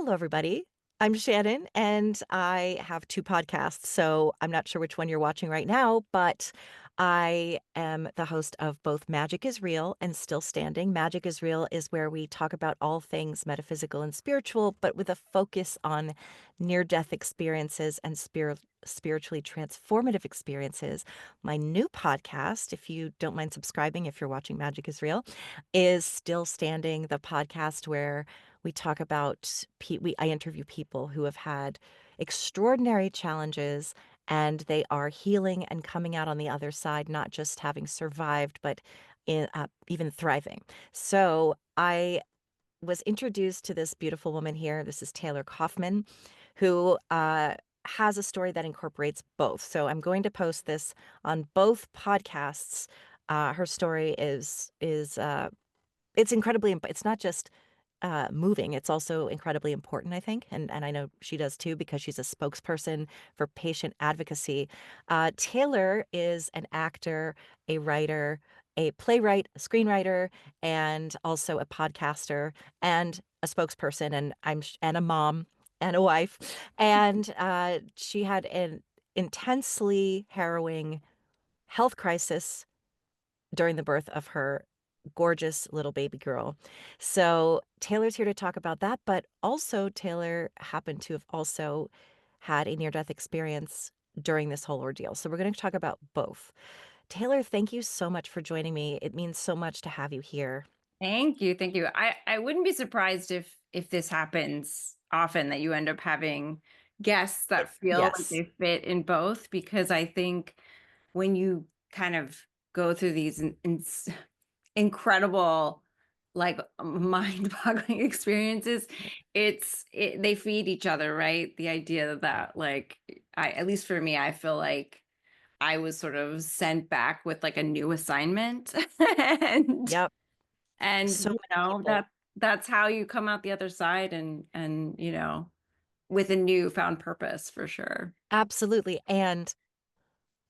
Hello, everybody. I'm Shannon, and I have two podcasts. So I'm not sure which one you're watching right now, but I am the host of both Magic is Real and Still Standing. Magic is Real is where we talk about all things metaphysical and spiritual, but with a focus on near-death experiences and spiritually transformative experiences. My new podcast, if you don't mind subscribing, if you're watching Magic is Real, is Still Standing, the podcast where we talk about I interview people who have had extraordinary challenges and they are healing and coming out on the other side, not just having survived, but even thriving. So I was introduced to this beautiful woman here. This is Taylor Coffman, who has a story that incorporates both. So I'm going to post this on both podcasts. Her story is it's incredibly. It's not just moving. It's also incredibly important, I think. And I know she does too, because she's a spokesperson for patient advocacy. Taylor is an actor, a writer, a playwright, a screenwriter, and also a podcaster and a spokesperson. And a mom and a wife. And she had an intensely harrowing health crisis during the birth of her gorgeous little baby girl. So Taylor's here to talk about that, but also Taylor happened to have also had a near-death experience during this whole ordeal. So we're going to talk about both. Taylor, thank you so much for joining me. It means so much to have you here. Thank you. Thank you. I wouldn't be surprised if this happens often that you end up having guests that feel like Yes. they fit in both because I think when you kind of go through these incredible like mind-boggling experiences, they feed each other, right? The idea that like I at least for me, I feel like I was sort of sent back with like a new assignment and Yep. and So you many know people. that's how you come out the other side and with a newfound purpose for sure. Absolutely. And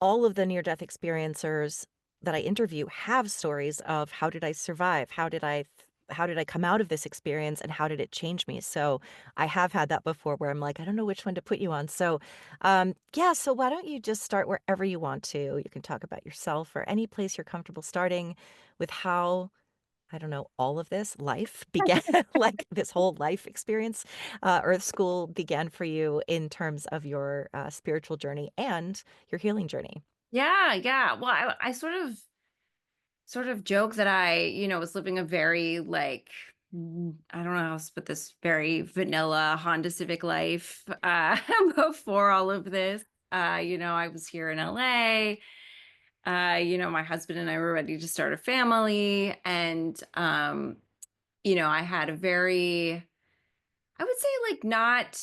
all of the near-death experiencers that I interview have stories of how did I survive? How did I come out of this experience and how did it change me? So I have had that before where I'm like, I don't know which one to put you on. So yeah, so why don't you just start wherever you want to? You can talk about yourself or any place you're comfortable starting with how I don't know, all of this life began, like this whole life experience, Earth School began for you in terms of your spiritual journey and your healing journey. Yeah, well I sort of joke that I was living a very like I don't know how to put this very vanilla Honda Civic life before all of this. I was here in LA. My husband and I were ready to start a family, and I had a very, I would say like not,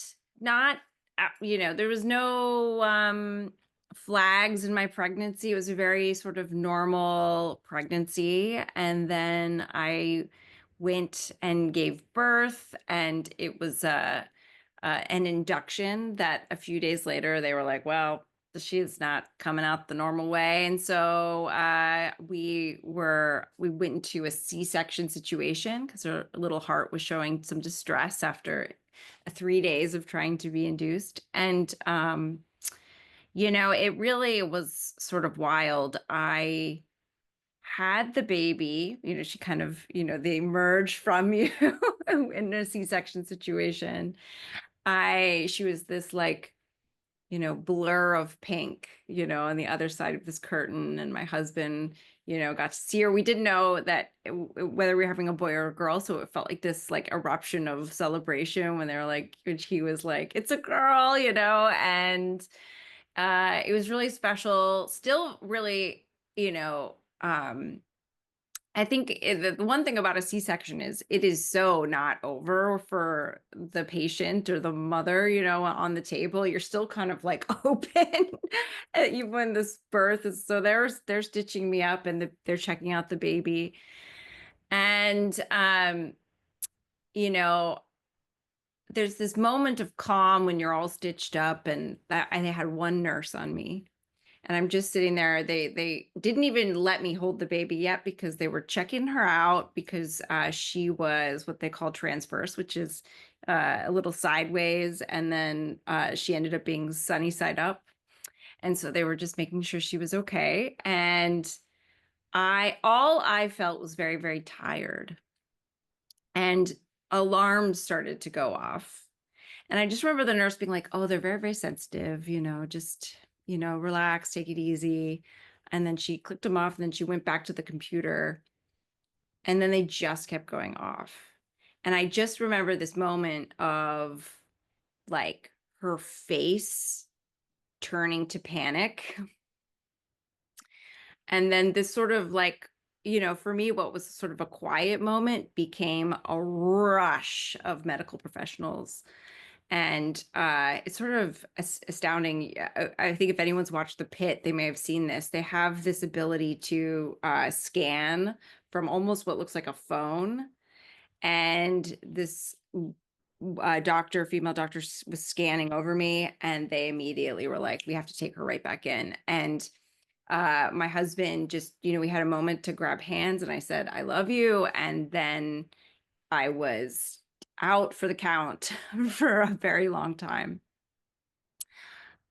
there was no flags in my pregnancy. It was a very sort of normal pregnancy. And then I went and gave birth, and it was an induction that a few days later they were like, well, she's not coming out the normal way. And so we went into a C-section situation because her little heart was showing some distress after 3 days of trying to be induced. And it really was sort of wild. I had the baby, she kind of, they emerged from you in a C-section situation. She was this like, blur of pink, on the other side of this curtain. And my husband, got to see her. We didn't know that whether we were having a boy or a girl. So it felt like this like eruption of celebration when they were like, when he was like, it's a girl, and it was really special. Still really, I think the one thing about a C-section is it is so not over for the patient or the mother, on the table. You're still kind of like open even when this birth is. So they're stitching me up and they're checking out the baby. And you know, there's this moment of calm when you're all stitched up, and I had one nurse on me. And I'm just sitting there. They didn't even let me hold the baby yet because they were checking her out because she was what they call transverse, which is a little sideways, and then she ended up being sunny side up. And so they were just making sure she was okay. And all I felt was very, very tired. And alarms started to go off. And I just remember the nurse being like, "Oh, they're very, very sensitive, just, relax, take it easy." And then she clicked them off, and then she went back to the computer, and then they just kept going off. And I just remember this moment of like her face turning to panic. And then this sort of like, for me, what was sort of a quiet moment became a rush of medical professionals. And it's sort of astounding. I think if anyone's watched The Pit, they may have seen this. They have this ability to scan from almost what looks like a phone. And this female doctor, was scanning over me, and they immediately were like, "We have to take her right back in." And my husband just, we had a moment to grab hands, and I said, "I love you." And then I was out for the count for a very long time.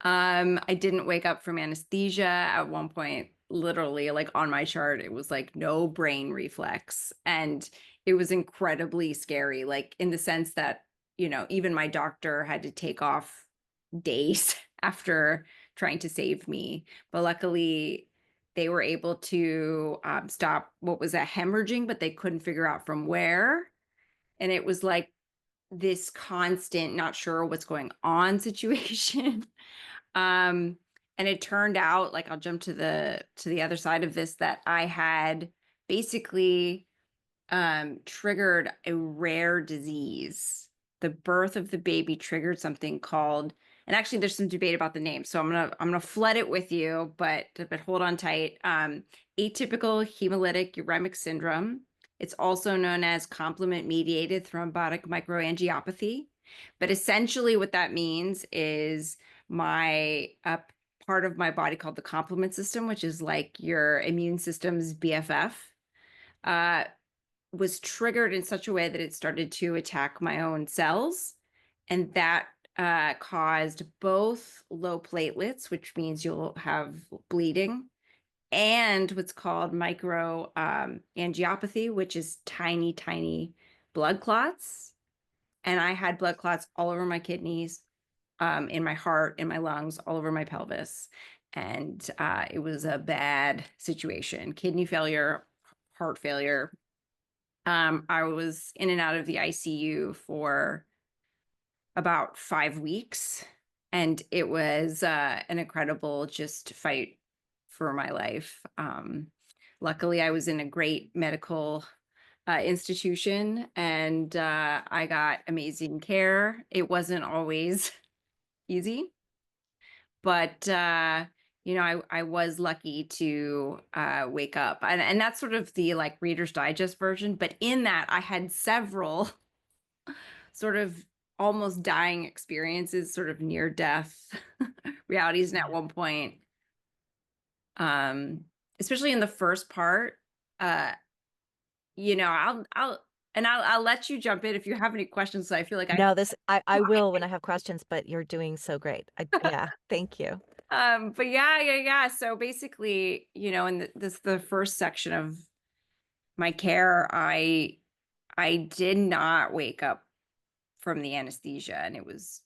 I didn't wake up from anesthesia at one point, literally, like on my chart, it was like no brain reflex. And it was incredibly scary, like in the sense that, even my doctor had to take off days after trying to save me. But luckily, they were able to stop what was a hemorrhaging, but they couldn't figure out from where. And it was like this constant, not sure what's going on situation. Um, and it turned out, like, I'll jump to the other side of this, that I had basically triggered a rare disease. The birth of the baby triggered something called, and actually there's some debate about the name, so I'm gonna flood it with you, but hold on tight. Atypical hemolytic uremic syndrome. It's also known as complement-mediated thrombotic microangiopathy. But essentially what that means is my part of my body called the complement system, which is like your immune system's BFF, uh, was triggered in such a way that it started to attack my own cells. And that caused both low platelets, which means you'll have bleeding, and what's called micro angiopathy, which is tiny, tiny blood clots. And I had blood clots all over my kidneys, in my heart, in my lungs, all over my pelvis. And it was a bad situation. Kidney failure, heart failure. I was in and out of the ICU for about 5 weeks, and it was an incredible just fight for my life. Luckily, I was in a great medical institution, and I got amazing care. It wasn't always easy, but I was lucky to wake up, and that's sort of the like Reader's Digest version. But in that, I had several sort of almost dying experiences, sort of near death realities. And at one point, um, especially in the first part, uh, I'll let you jump in if you have any questions. So I feel like I No, this I will when I have questions, but you're doing so great. Yeah, thank you. but yeah. So basically, in the first section of my care, I did not wake up from the anesthesia, and it was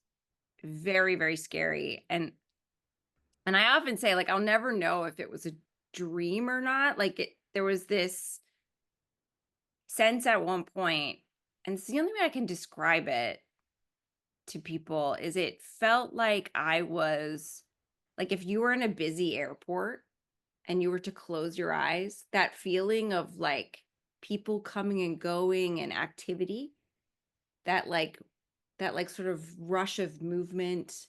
very, very scary. And I often say, like, I'll never know if it was a dream or not. Like, there was this sense at one point, and it's the only way I can describe it to people, is it felt like I was like, if you were in a busy airport and you were to close your eyes, that feeling of like people coming and going and activity, that like sort of rush of movement.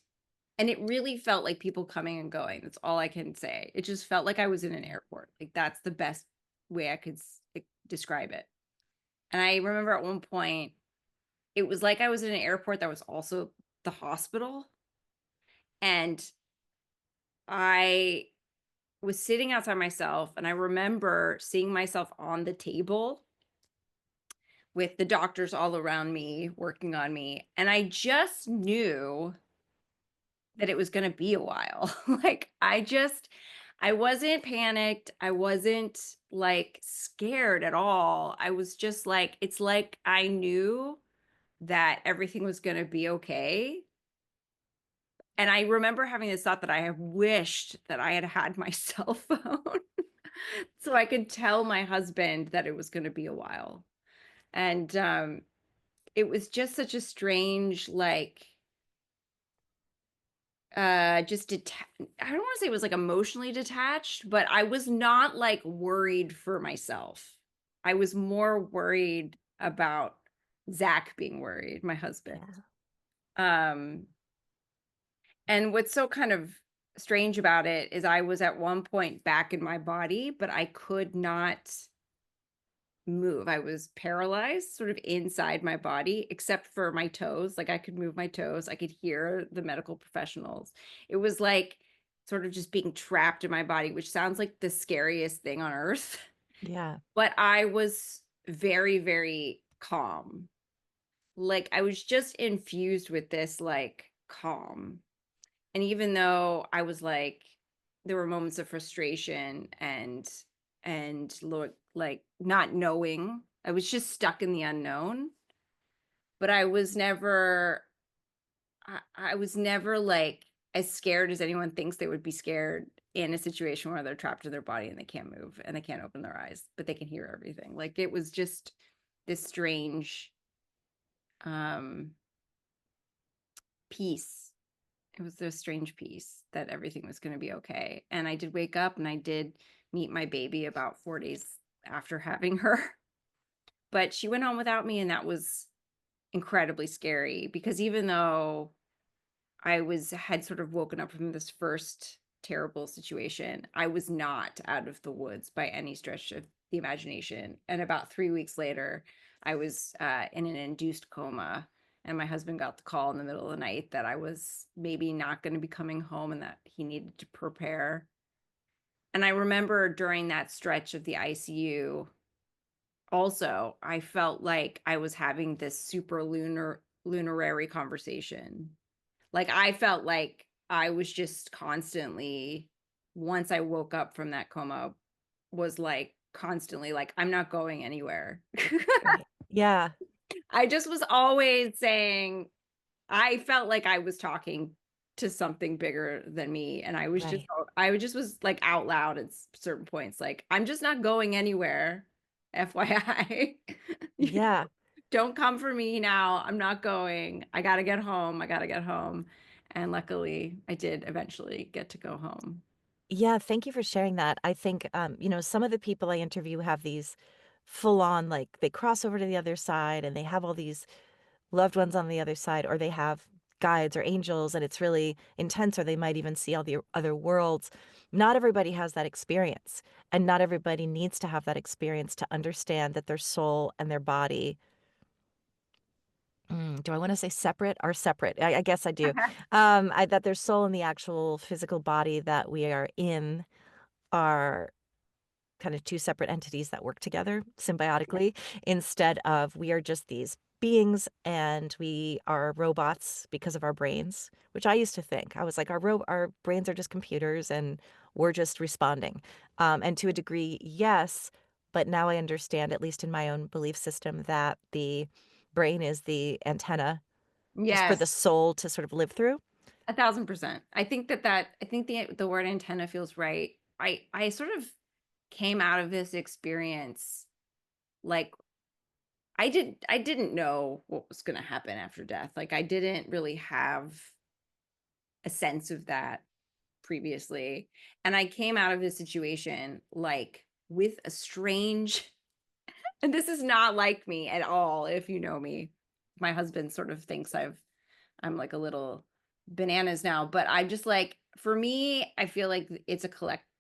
And it really felt like people coming and going. That's all I can say. It just felt like I was in an airport. Like, that's the best way I could describe it. And I remember at one point, it was like I was in an airport that was also the hospital. And I was sitting outside myself, and I remember seeing myself on the table with the doctors all around me working on me, and I just knew that it was gonna be a while. Like, I wasn't panicked, I wasn't, like, scared at all. I was just like it's like I knew that everything was gonna be okay, and I remember having this thought that I have wished that I had had my cell phone so I could tell my husband that it was gonna be a while. And, it was just such a strange, like, just I don't wanna say it was, like, emotionally detached, but I was not, like, worried for myself. I was more worried about Zach being worried, my husband. Yeah. Um, and what's so kind of strange about it is I was at one point back in my body, but I could not move. I was paralyzed sort of inside my body, except for my toes. Like I could move my toes. I could hear the medical professionals. It was like sort of just being trapped in my body, which sounds like the scariest thing on earth. Yeah. But I was very, very calm. Like I was just infused with this like calm. And even though I was like there were moments of frustration and like not knowing, I was just stuck in the unknown, but I was never like as scared as anyone thinks they would be scared in a situation where they're trapped in their body and they can't move and they can't open their eyes, but they can hear everything. Like it was just this strange um peace. It was a strange peace that everything was going to be okay. And I did wake up and I did meet my baby about 4 days after having her. But she went on without me, and that was incredibly scary because even though had sort of woken up from this first terrible situation, I was not out of the woods by any stretch of the imagination. And about 3 weeks later, I was in an induced coma. And my husband got the call in the middle of the night that I was maybe not going to be coming home and that he needed to prepare. And I remember during that stretch of the ICU, also, I felt like I was having this super lunarary conversation. Like, I felt like I was just constantly once I woke up from that coma, was, like, constantly like, "I'm not going anywhere." Right. Yeah. I just was always saying I felt like I was talking to something bigger than me, and Right. I just was, like, out loud at s certain points, like, "I'm just not going anywhere, FYI." You know? Yeah. "Don't come for me now, I'm not going. I gotta get home, I gotta get home." And luckily, I did eventually get to go home. Yeah, thank you for sharing that. I think, some of the people I interview have these full on, like, they cross over to the other side and they have all these loved ones on the other side, or they have guides or angels and it's really intense, or they might even see all the other worlds. Not everybody has that experience, and not everybody needs to have that experience to understand that their soul and their body, do I want to say separate are separate? I guess I do. That their soul and the actual physical body that we are in are kind of two separate entities that work together symbiotically, instead of we are just these beings and we are robots because of our brains, which I used to think. I was like, our brains are just computers and we're just responding. And to a degree, yes, but now I understand, at least in my own belief system, that the brain is the antenna just for the Yes, soul to sort of live through. 1,000%. I think the word antenna feels right. I sort of came out of this experience, like, I didn't know what was gonna happen after death, like, I didn't really have a sense of that previously, and I came out of this situation, like, with a strange and this is not like me at all, if you know me. My husband sort of thinks I'm like a little bananas now, but I just like for me, I feel like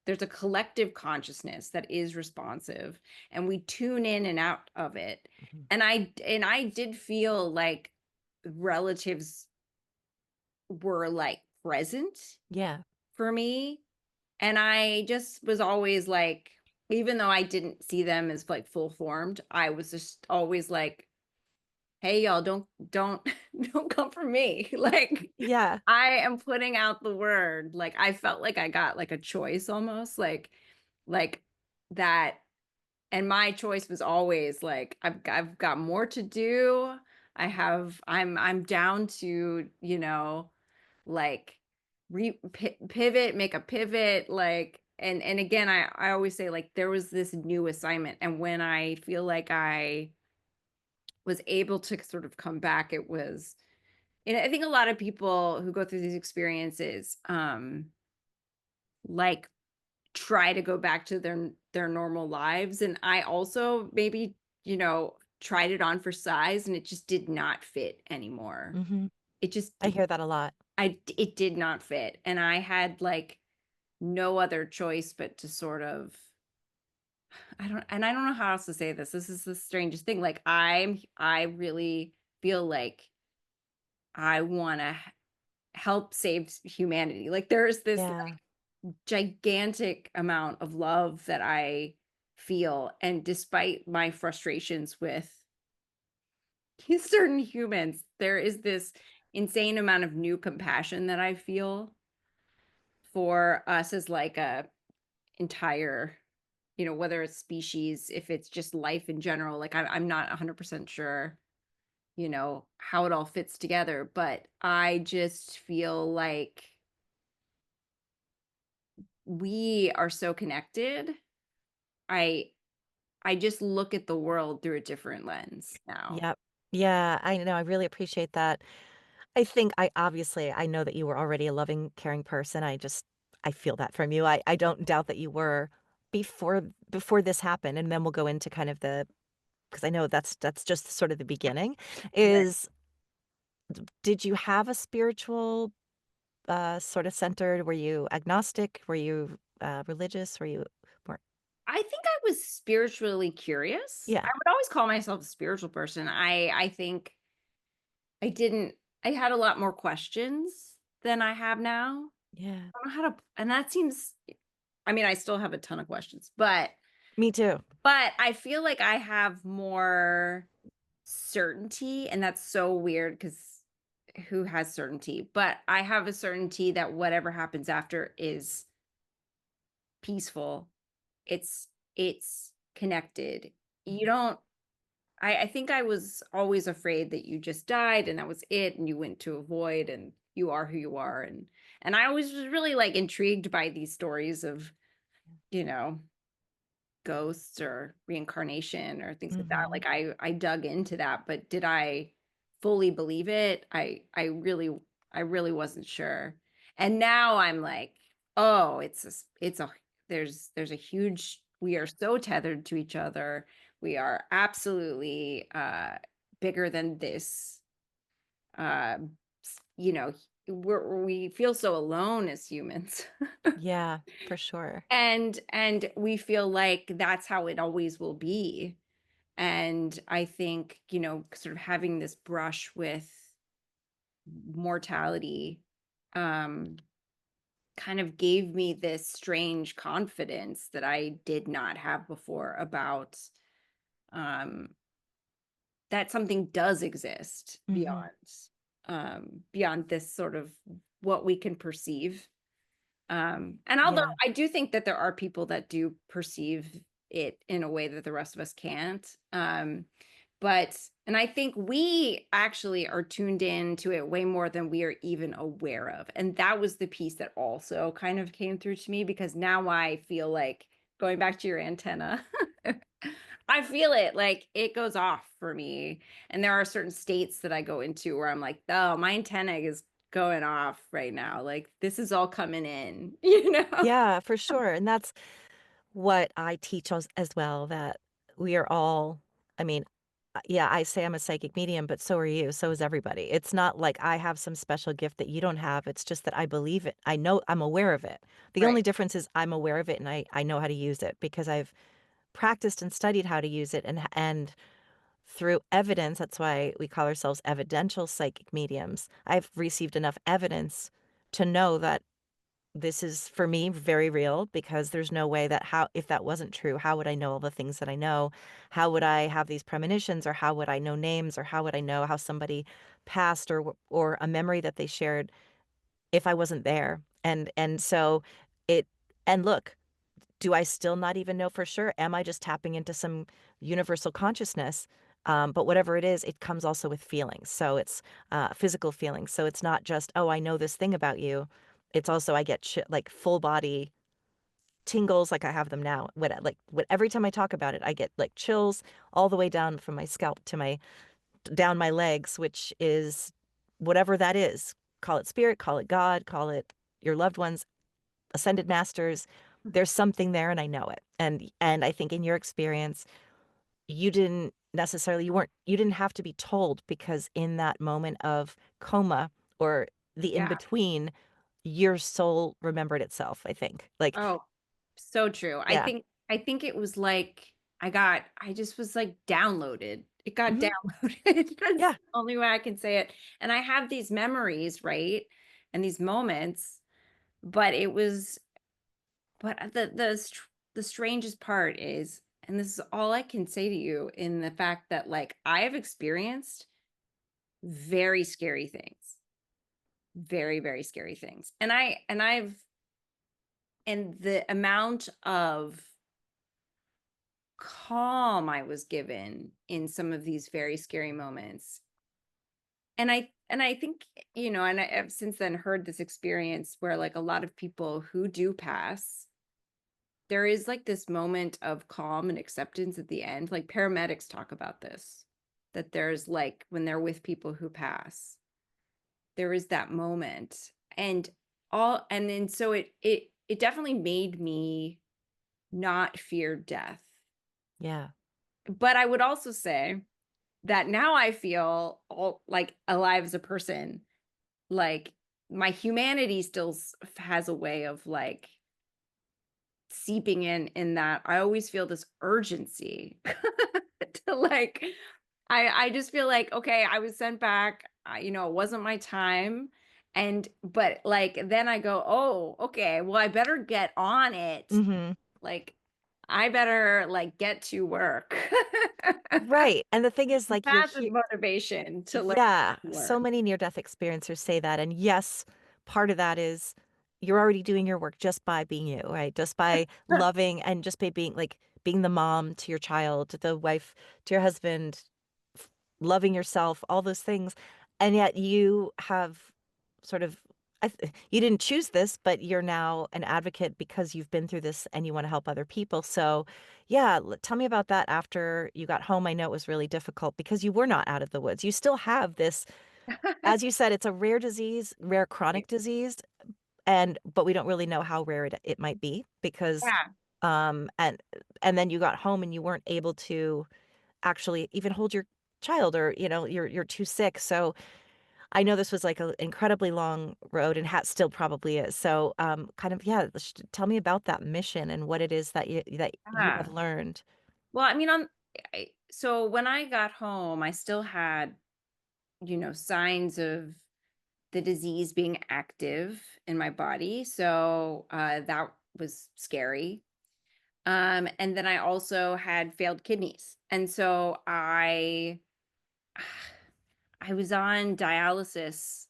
there's a collective consciousness that is responsive and we tune in and out of it. Mhm. And I did feel like relatives were like present Yeah. for me. And I just was always like, even though I didn't see them as like full formed, I was just always like, hey y'all, don't don't come for me. Like Yeah. I am putting out the word. Like I felt like I got like a choice almost like that. And my choice was always like I've got more to do. I'm down to, like pivot, make a pivot, like, and again, I always say like there was this new assignment, and when I feel like I was able to sort of come back, it was, and I think a lot of people who go through these experiences, like try to go back to their normal lives, and I also maybe, tried it on for size and it just did not fit anymore. Mhm. It just I hear that a lot. it did not fit, and I had like no other choice but to sort of, I don't know how else to say this. This is the strangest thing. Like I really feel like I want to help save humanity. Like there's this Yeah. gigantic amount of love that I feel, and despite my frustrations with certain humans, there is this insane amount of new compassion that I feel for us as like a entire, whether it's species, if it's just life in general. Like I'm not 100% sure, how it all fits together, but I just feel like we are so connected. I I just look at the world through a different lens now. Yep. Yeah, I know, I really appreciate that. I think I know that you were already a loving, caring person. I feel that from you. I don't doubt that you were before this happened, and then we'll go into kind of the because I know that's just sort of the beginning. Right. Is did you have a spiritual, sort of centered? Were you agnostic? Were you, religious? Were you more I think I was spiritually curious. Yeah. I would always call myself a spiritual person. I think I didn't I had a lot more questions than I have now. Yeah. I don't know how to, and that seems, I mean, I still have a ton of questions, Me too. but I feel like I have more certainty, and that's so weird because who has certainty? But I have a certainty that whatever happens after is peaceful. It's connected. You don't I think I was always afraid that you just died and that was it and you went to a void and you are who you are, and I always was really like intrigued by these stories of, you know, ghosts or reincarnation or things like that. Mhm. Like I dug into that, but did I fully believe it? I really wasn't sure. And now I'm like, oh, it's a there's a huge, we are so tethered to each other. We are absolutely bigger than this. Uh we feel so alone as humans. Yeah, for sure. And we feel like that's how it always will be. And I think, sort of having this brush with mortality, um, kind of gave me this strange confidence that I did not have before about, um, that something does exist Mhm. beyond this sort of what we can perceive. And although Yeah. I do think that there are people that do perceive it in a way that the rest of us can't. And I think we actually are tuned in to it way more than we are even aware of. And that was the piece that also kind of came through to me, because now I feel like, going back to your antenna, I feel it like it goes off for me. And there are certain states that I go into where I'm like, oh, my antenna is going off right now. Like this is all coming in, you know? Yeah, for sure, and that's what I teach as well, that we are all I mean, yeah, I say I'm a psychic medium, but so are you, so is everybody. It's not like I have some special gift that you don't have, it's just that I believe it. I know I'm aware of it. The Right. only difference is I'm aware of it and I know how to use it because I've practiced and studied how to use it and through evidence, that's why we call ourselves evidential psychic mediums. I've received enough evidence to know that this is for me very real because there's no way that how if that wasn't true, how would I know all the things that I know? How would I have these premonitions or how would I know names or how would I know how somebody passed or a memory that they shared if I wasn't there? And so it and look, do I still not even know for sure? Am I just tapping into some universal consciousness? But whatever it is, it comes also with feelings. So it's physical feelings. So it's not just, oh, I know this thing about you. It's also I get like full body tingles like I have them now. Every time I talk about it, I get like chills all the way down from my scalp to my down my legs, which is whatever that is. Call it spirit, call it God, call it your loved ones, ascended masters. There's something there and I know it. And I think in your experience, you didn't necessarily you didn't have to be told because in that moment of coma or the in Yeah. between, your soul remembered itself, I think. Like, Oh, so true. yeah. I think it was like I just was like downloaded. It got Mhm. downloaded. That's Yeah. the only way I can say it. And I have these memories, right? And these moments, but it was but the strangest part is, and this is all I can say to you, in the fact that like I have experienced very scary things. Very, very scary things. And the amount of calm I was given in some of these very scary moments. And I think, and I've since then heard this experience where like a lot of people who do pass, there is like this moment of calm and acceptance at the end. Like paramedics talk about this, that there's like when they're with people who pass, there is that moment. And then so it definitely made me not fear death. Yeah. But I would also say that now I feel all like alive as a person. Like my humanity still has a way of like seeping in that I always feel this urgency to like I just feel like okay, I was sent back, it wasn't my time. And but like then I go, "Oh, okay, well I better get on it. Mhm. Like I better like get to work." Right. And the thing is like you're Massive here. motivation to like Yeah, so work. many near-death experiencers say that, and yes, part of that is you're already doing your work just by being you, right? Just by loving and just by being like being the mom to your child, to the wife, to your husband, loving yourself, all those things. And yet you have sort of you didn't choose this, but you're now an advocate because you've been through this and you want to help other people. So, yeah, tell me about that after you got home. I know it was really difficult because you were not out of the woods. You still have this, as you said, it's a rare disease, rare chronic disease, and but we don't really know how rare it might be because Yeah. um and and then you got home and you weren't able to actually even hold your child or you're too sick. So I know this was like an incredibly long road and still probably is. So kind of yeah, tell me about that mission and what it is that you have Yeah. learned. Well, I mean, so when I got home, I still had, signs of the disease being active in my body. So that was scary. And then I also had failed kidneys. And so I was on dialysis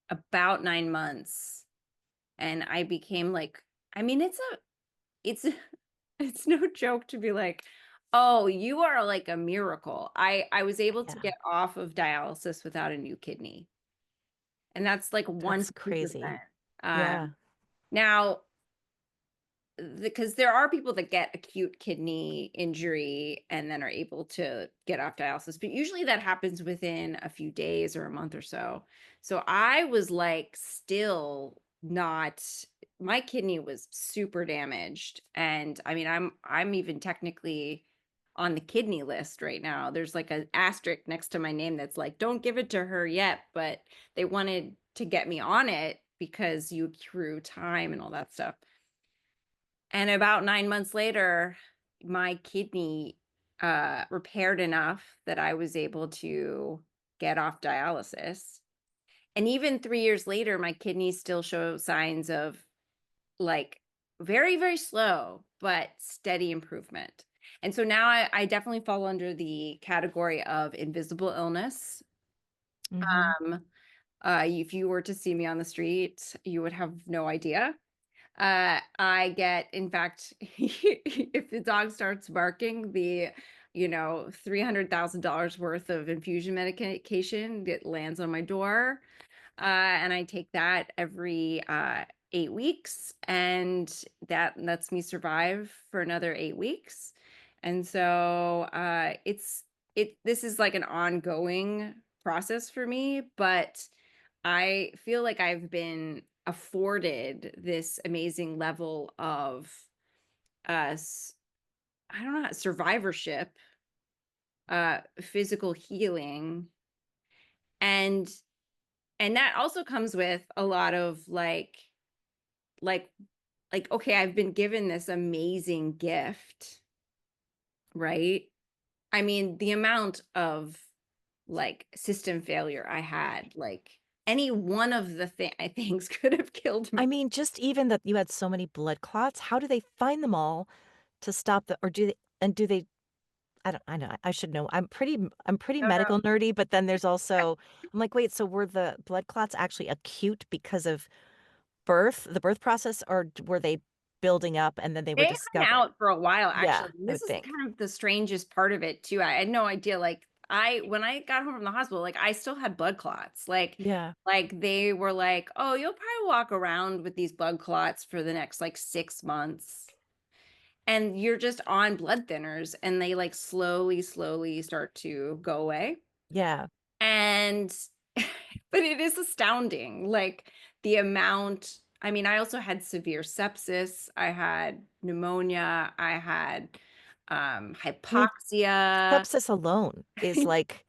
about 9 months, and I became like, I mean, it's it's no joke to be like, "Oh, you are like a miracle." I was able to Yeah, get off of dialysis without a new kidney, and that's like 1 that's to 2%. crazy. Yeah. Now, because there are people that get acute kidney injury and then are able to get off dialysis, but usually that happens within a few days or a month or so. So I was like still not, my kidney was super damaged. And I mean, I'm even technically on the kidney list right now. There's like an asterisk next to my name that's like, don't give it to her yet, but they wanted to get me on it because you accrue time and all that stuff. And about 9 months later, my kidney, repaired enough that I was able to get off dialysis. And even 3 years later, my kidneys still show signs of like very, very slow, but steady improvement. And so now I definitely fall under the category of invisible illness. Mhm. Um, if you were to see me on the street, you would have no idea. I get, in fact, if the dog starts barking, $300,000 worth of infusion medication that lands on my door. And I take that every 8 weeks, and that lets me survive for another 8 weeks. And so this is like an ongoing process for me, but I feel like I've been afforded this amazing level of uh s- I don't know, survivorship, physical healing, and that also comes with a lot of like okay, I've been given this amazing gift, right? I mean, the amount of like system failure I had, like any one of the things could have killed me. I mean, just even that you had so many blood clots, how do they find them all to stop the or do they I know, I should know. I'm pretty No, no. medical nerdy, but then there's also I'm like, "Wait, so were the blood clots actually acute because of the birth process, or were they building up and then they were They hung discovered?" out for a while, Yeah, actually. And I this would is think. kind of the strangest part of it too. I had no idea. Like when I got home from the hospital, like I still had blood clots. Yeah. Like they were like, "Oh, you'll probably walk around with these blood clots for the next like 6 months." And you're just on blood thinners and they like slowly, slowly start to go away. Yeah. And but it is astounding, like the amount. I mean, I also had severe sepsis, I had pneumonia, I had I mean, hypoxia. sepsis alone is like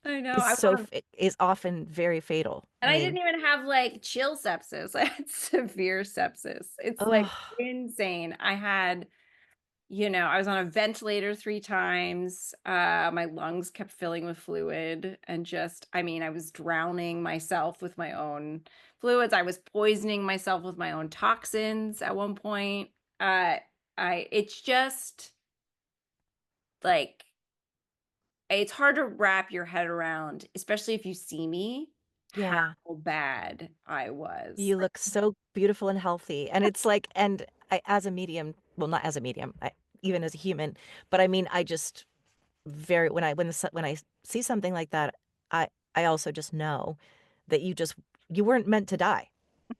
I know. is I so was on, f is often very fatal. and I I didn't mean, even have like chill sepsis. I had severe sepsis. It's like oh, insane. I was on a ventilator 3 times. My lungs kept filling with fluid, and I mean, I was drowning myself with my own fluids. I was poisoning myself with my own toxins at one point. Uh, it's just like, it's hard to wrap your head around, especially if you see me, how yeah. bad I was. You look so beautiful and healthy, and it's like and I as a medium well, not as a medium, even as a human, but I mean, I just very when I see something like that, I also just know that you weren't meant to die,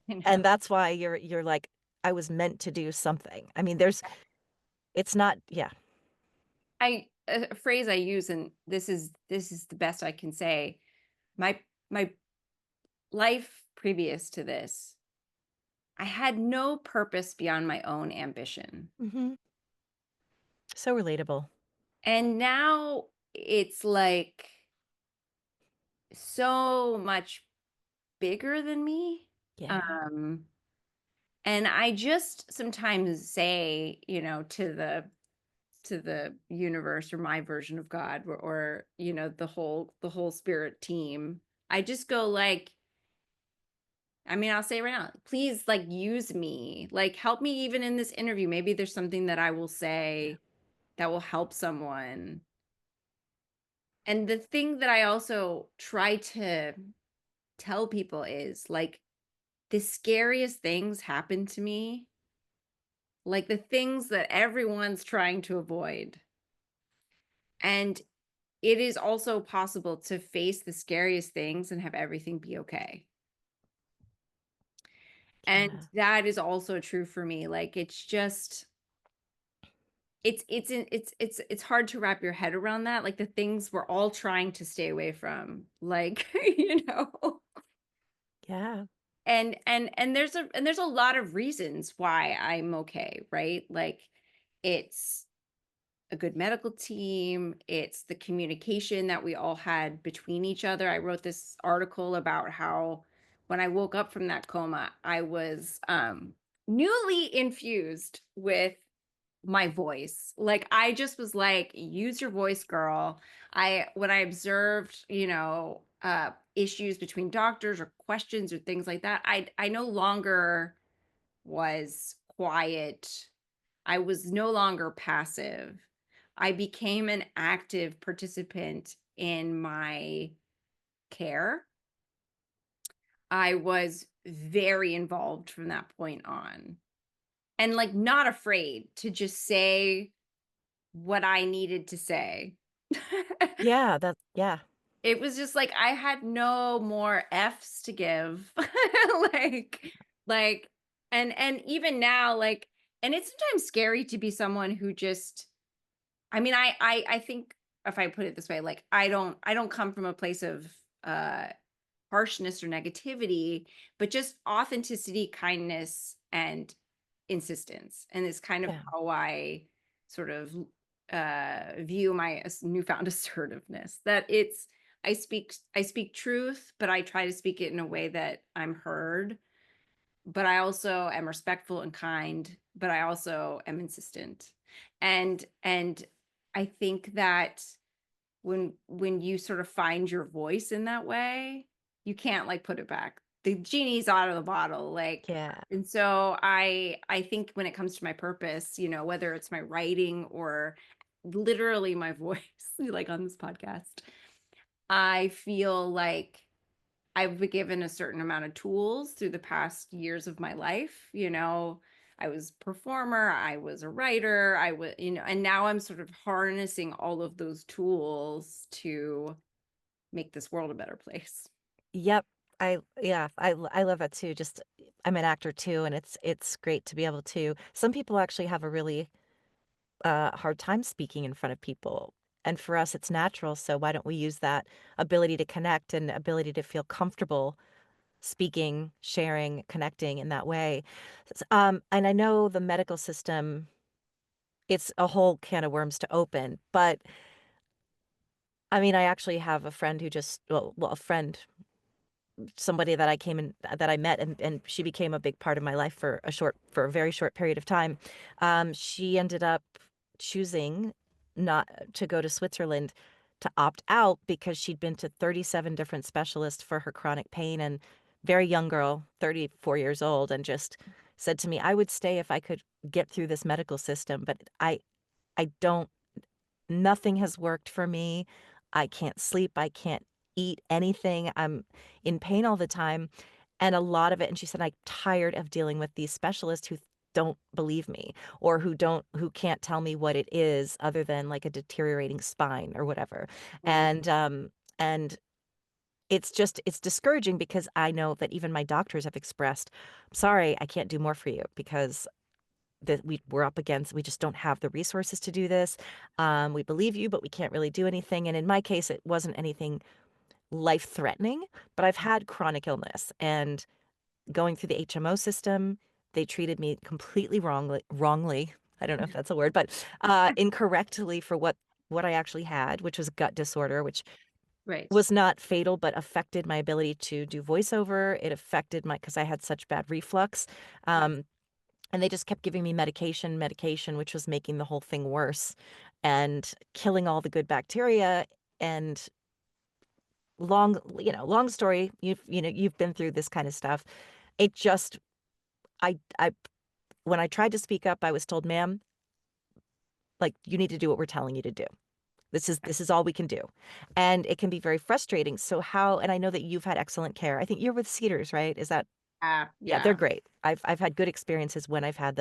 You know, and that's why you're like, "I was meant to do something." I mean, it's not yeah, a phrase I use, and this is the best I can say. My life previous to this, I had no purpose beyond my own ambition. mhm, so relatable. And now it's like so much bigger than me. Yeah, Um, and I just sometimes say, to the universe, or my version of God, or the whole spirit team, I just go like, I mean, I'll say right now, please, like, use me, like, help me even in this interview. Maybe there's something that I will yeah, say that will help someone. And the thing that I also try to tell people is like, the scariest things happen to me, like the things that everyone's trying to avoid. And it is also possible to face the scariest things and have everything be okay. And yeah, that is also true for me. Like, it's just it's hard to wrap your head around that, like the things we're all trying to stay away from, like, yeah, and there's a lot of reasons why I'm okay, right? Like, it's a good medical team, it's the communication that we all had between each other. I wrote this article about how when I woke up from that coma, I was newly infused with my voice. Like, I just was like, use your voice, girl. When I observed, issues between doctors or questions or things like that, I no longer was quiet. I was no longer passive. I became an active participant in my care. I was very involved from that point on, and, like, not afraid to just say what I needed to say. Yeah, yeah. It was just like I had no more F's to give. Like like and even now, like, and it's sometimes scary to be someone who just, I mean, I think, if I put it this way, like, I don't come from a place of harshness or negativity, but just authenticity, kindness, and insistence. And it's kind of Yeah. how I sort of view my newfound assertiveness. That it's, I speak truth, but I try to speak it in a way that I'm heard. But I also am respectful and kind, but I also am insistent. And I think that when you sort of find your voice in that way, you can't, like, put it back. The genie's out of the bottle, like, Yeah. and so I think when it comes to my purpose, whether it's my writing or literally my voice, like on this podcast, I feel like I've been given a certain amount of tools through the past years of my life. I was a performer, I was a writer, I was, and now I'm sort of harnessing all of those tools to make this world a better place. Yep. I love that too. Just I'm an actor too, and it's great to be able to some people actually have a really hard time speaking in front of people. And for us, it's natural. So why don't we use that ability to connect and ability to feel comfortable speaking, sharing, connecting in that way? And I know the medical system, it's a whole can of worms to open. But I mean, I actually have a friend who just, a friend, somebody that I came in that I met and she became a big part of my life for a very short period of time. She ended up choosing not to go to Switzerland to opt out because she'd been to 37 different specialists for her chronic pain and very young girl, 34 years old, and just said to me, I would stay if I could get through this medical system, but I don't nothing has worked for me. I can't sleep. I can't eat anything. I'm in pain all the time. And a lot of it, and she said, I'm tired of dealing with these specialists who don't believe me or who can't tell me what it is other than like a deteriorating spine or whatever. Right. And it's discouraging because I know that even my doctors have expressed, sorry, I can't do more for you because that we're up against, we just don't have the resources to do this. We believe you, but we can't really do anything. And in my case, it wasn't anything life threatening, but I've had chronic illness and going through the HMO system, they treated me completely wrongly. I don't know if that's a word, but incorrectly for what I actually had, which was a gut disorder, which Right. was not fatal, but affected my ability to do voiceover. It affected because I had such bad reflux. Yeah. Um, and they just kept giving me medication, which was making the whole thing worse and killing all the good bacteria. And long story, you've been through this kind of stuff. It just, I, when I tried to speak up, I was told, ma'am, like, you need to do what we're telling you to do. This is all we can do. And it can be very frustrating. So and I know that you've had excellent care. I think you're with Cedars, right? Is that, yeah, they're Yeah. great. I've had good experiences when I've had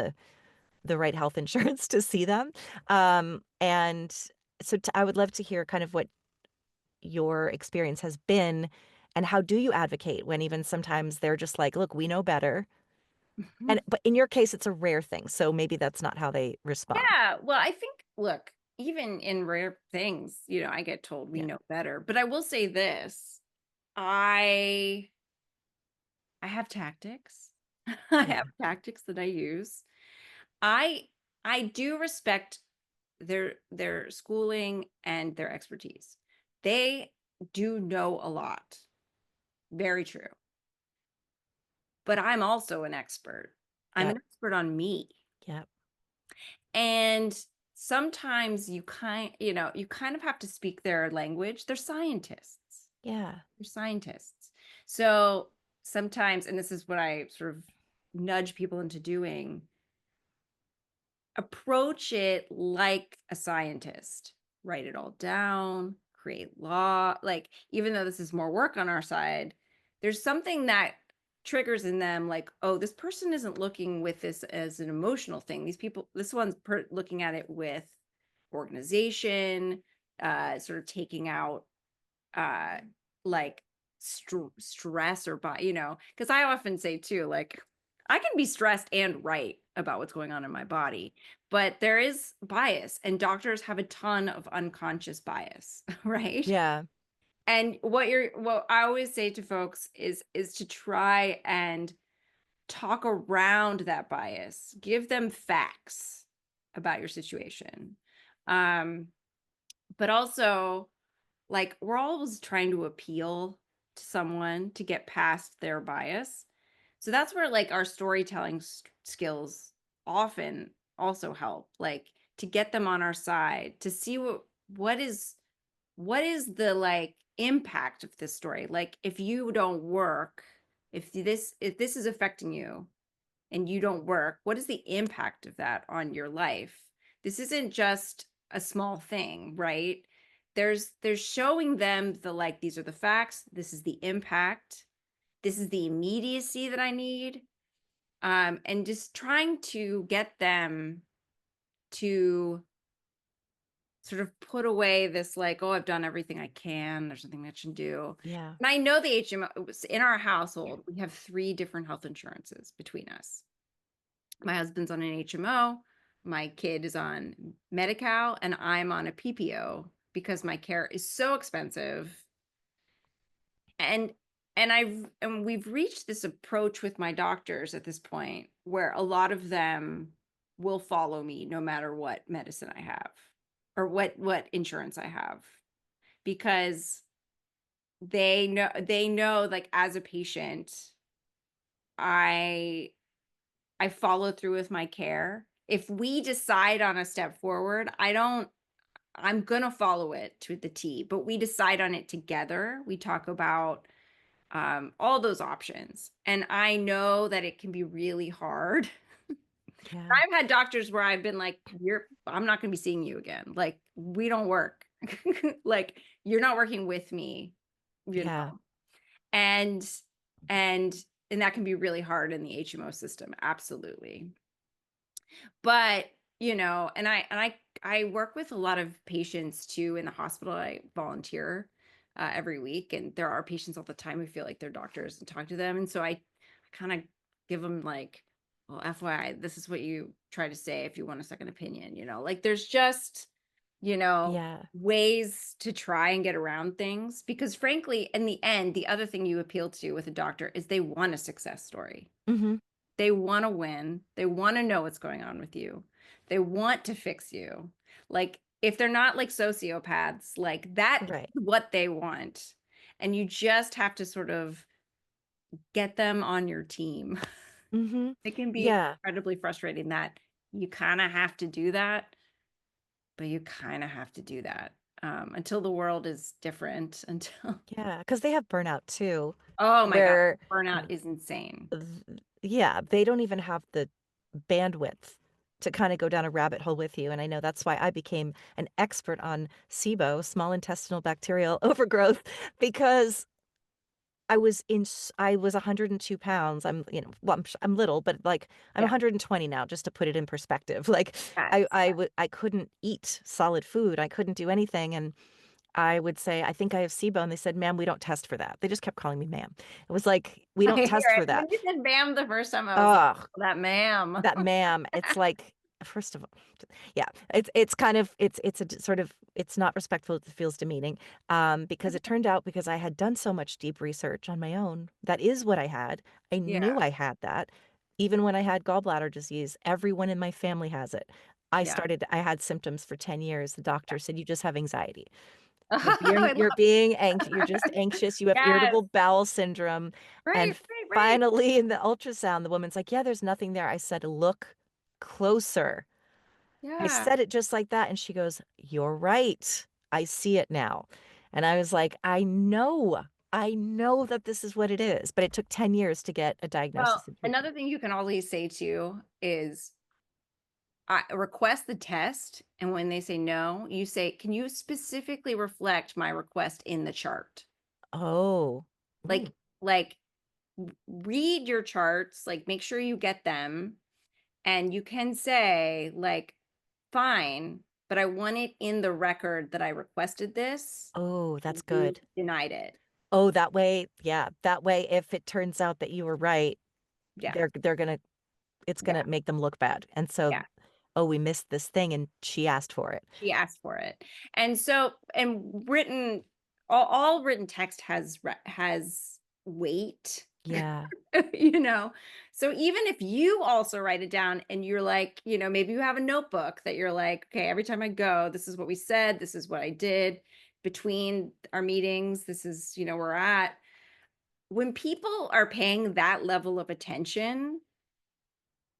the right health insurance to see them. And so I would love to hear kind of what your experience has been and how do you advocate when even sometimes they're just like, look, we know better. And but in your case, it's a rare thing. So maybe that's not how they respond. Yeah. Well, I think, look, even in rare things, I get told we Yeah. know better. But I will say this. I I have tactics. I Yeah. have tactics that I use. I I do respect their schooling and their expertise. They do know a lot. Very true. But I'm also an expert. I'm an Yep. expert on me. Yep. And sometimes you kind of have to speak their language. They're scientists. Yeah. They're scientists. So sometimes, and this is what I sort of nudge people into doing, approach it like a scientist. Write it all down, create law. Like, even though this is more work on our side, there's something that triggers in them like, oh, this person isn't looking with this as an emotional thing. These people, this one's looking at it with organization, sort of taking out uh like stress or by, because I often say too, like, I can be stressed and right about what's going on in my body, but there is bias, and doctors have a ton of unconscious bias, right? Yeah. And what I always say to folks is to try and talk around that bias, give them facts about your situation. um but also, like, we're always trying to appeal to someone to get past their bias. So that's where, like, our storytelling skills often also help, like, to get them on our side, to see what is what is the, like, impact of this story. Like, if you don't work, if this is affecting you and you don't work, what is the impact of that on your life? This isn't just a small thing, right? There's showing them the, like, these are the facts, this is the impact, this is the immediacy that I need. And just trying to get them to sort of put away this, like, oh, I've done everything I can, there's nothing I should do. Yeah. And I know the HMO, it was in our household, we have 3 different health insurances between us. My husband's on an HMO, my kid is on Medi-Cal, and I'm on a PPO because my care is so expensive. And we've reached this approach with my doctors at this point where a lot of them will follow me no matter what medicine I have or what insurance I have, because they know, like, as a patient, I I follow through with my care. If we decide on a step forward, I'm going to follow it to the T, but we decide on it together. We talk about all those options. And I know that it can be really hard. Yeah. I've had doctors where I've been like, I'm not going to be seeing you again. Like, we don't work. Like, you're not working with me, you Yeah. know? And, and, and that can be really hard in the HMO system. Absolutely. But, and I work with a lot of patients too in the hospital. I volunteer every week, and there are patients all the time who feel like they're doctors and talk to them. And so I kind of give them, like, well, FYI, this is what you try to say if you want a second opinion. Like, there's just, Yeah. ways to try and get around things, because frankly, in the end, the other thing you appeal to with a doctor is they want a success story. Mhm. They wanna win. They wanna know what's going on with you. They want to fix you. Like, if they're not like sociopaths, like, that Right. is what they want. And you just have to sort of get them on your team. Mhm. It can be Yeah. incredibly frustrating that you kinda have to do that, but you kinda have to do that, until the world is different, until Yeah. Because they have burnout too, oh my god, where burnout is insane. th yeah, they don't even have the bandwidth to kinda go down a rabbit hole with you, and I know that's why I became an expert on SIBO, small intestinal bacterial overgrowth, because I was 102 pounds. Well, I'm little, but, like, I'm Yeah. 120 now, just to put it in perspective. Like, Yes. I couldn't eat solid food. I couldn't do anything, and I would say, "I think I have SIBO," and they said, "Ma'am, we don't test for that." They just kept calling me ma'am. It was like, "We I don't hear test it. for When that." you said "ma'am" the first time, I was like, Ugh. "Oh, that ma'am." That ma'am, it's like, first of all, yeah, it's kind of it's a sort of it's not respectful, it feels demeaning, because it turned out because I had done so much deep research on my own, that is what I had. I Yeah, knew I had that. Even when I had gallbladder disease, everyone in my family has it. yeah. I had symptoms for 10 years. The doctor said, "You just have anxiety. I You're love being you're just anxious, you have yes. irritable bowel syndrome." Right, And right, right. finally, in the ultrasound, the woman's like, "Yeah, there's nothing there." I said, "Look closer." I Yeah. said it just like that, and she goes, "You're right. I see it now." And I was like, "I know." I know that this is what it is, but it took 10 years to get a Well, diagnosis and treatment. another thing you can always say too is request the test. And when they say no, you say, can you specifically reflect my request in the chart? Oh. Like, Ooh. like read your charts, like make sure you get them. And you can say, like, fine, but I want it in the record that I requested this. Oh, that's You good. denied it. Oh, that way yeah, that way, if it turns out that you were right, Yeah. they're gonna it's Yeah. gonna make them look bad, and so, Yeah. "Oh, we missed this thing, and she asked for it." She asked for it. And so, and written, all written text has weight. Yeah. you know so even if you also write it down and you're like, maybe you have a notebook that you're like, okay, every time I go, this is what we said, this is what I did between our meetings, this is where we're at. When people are paying that level of attention,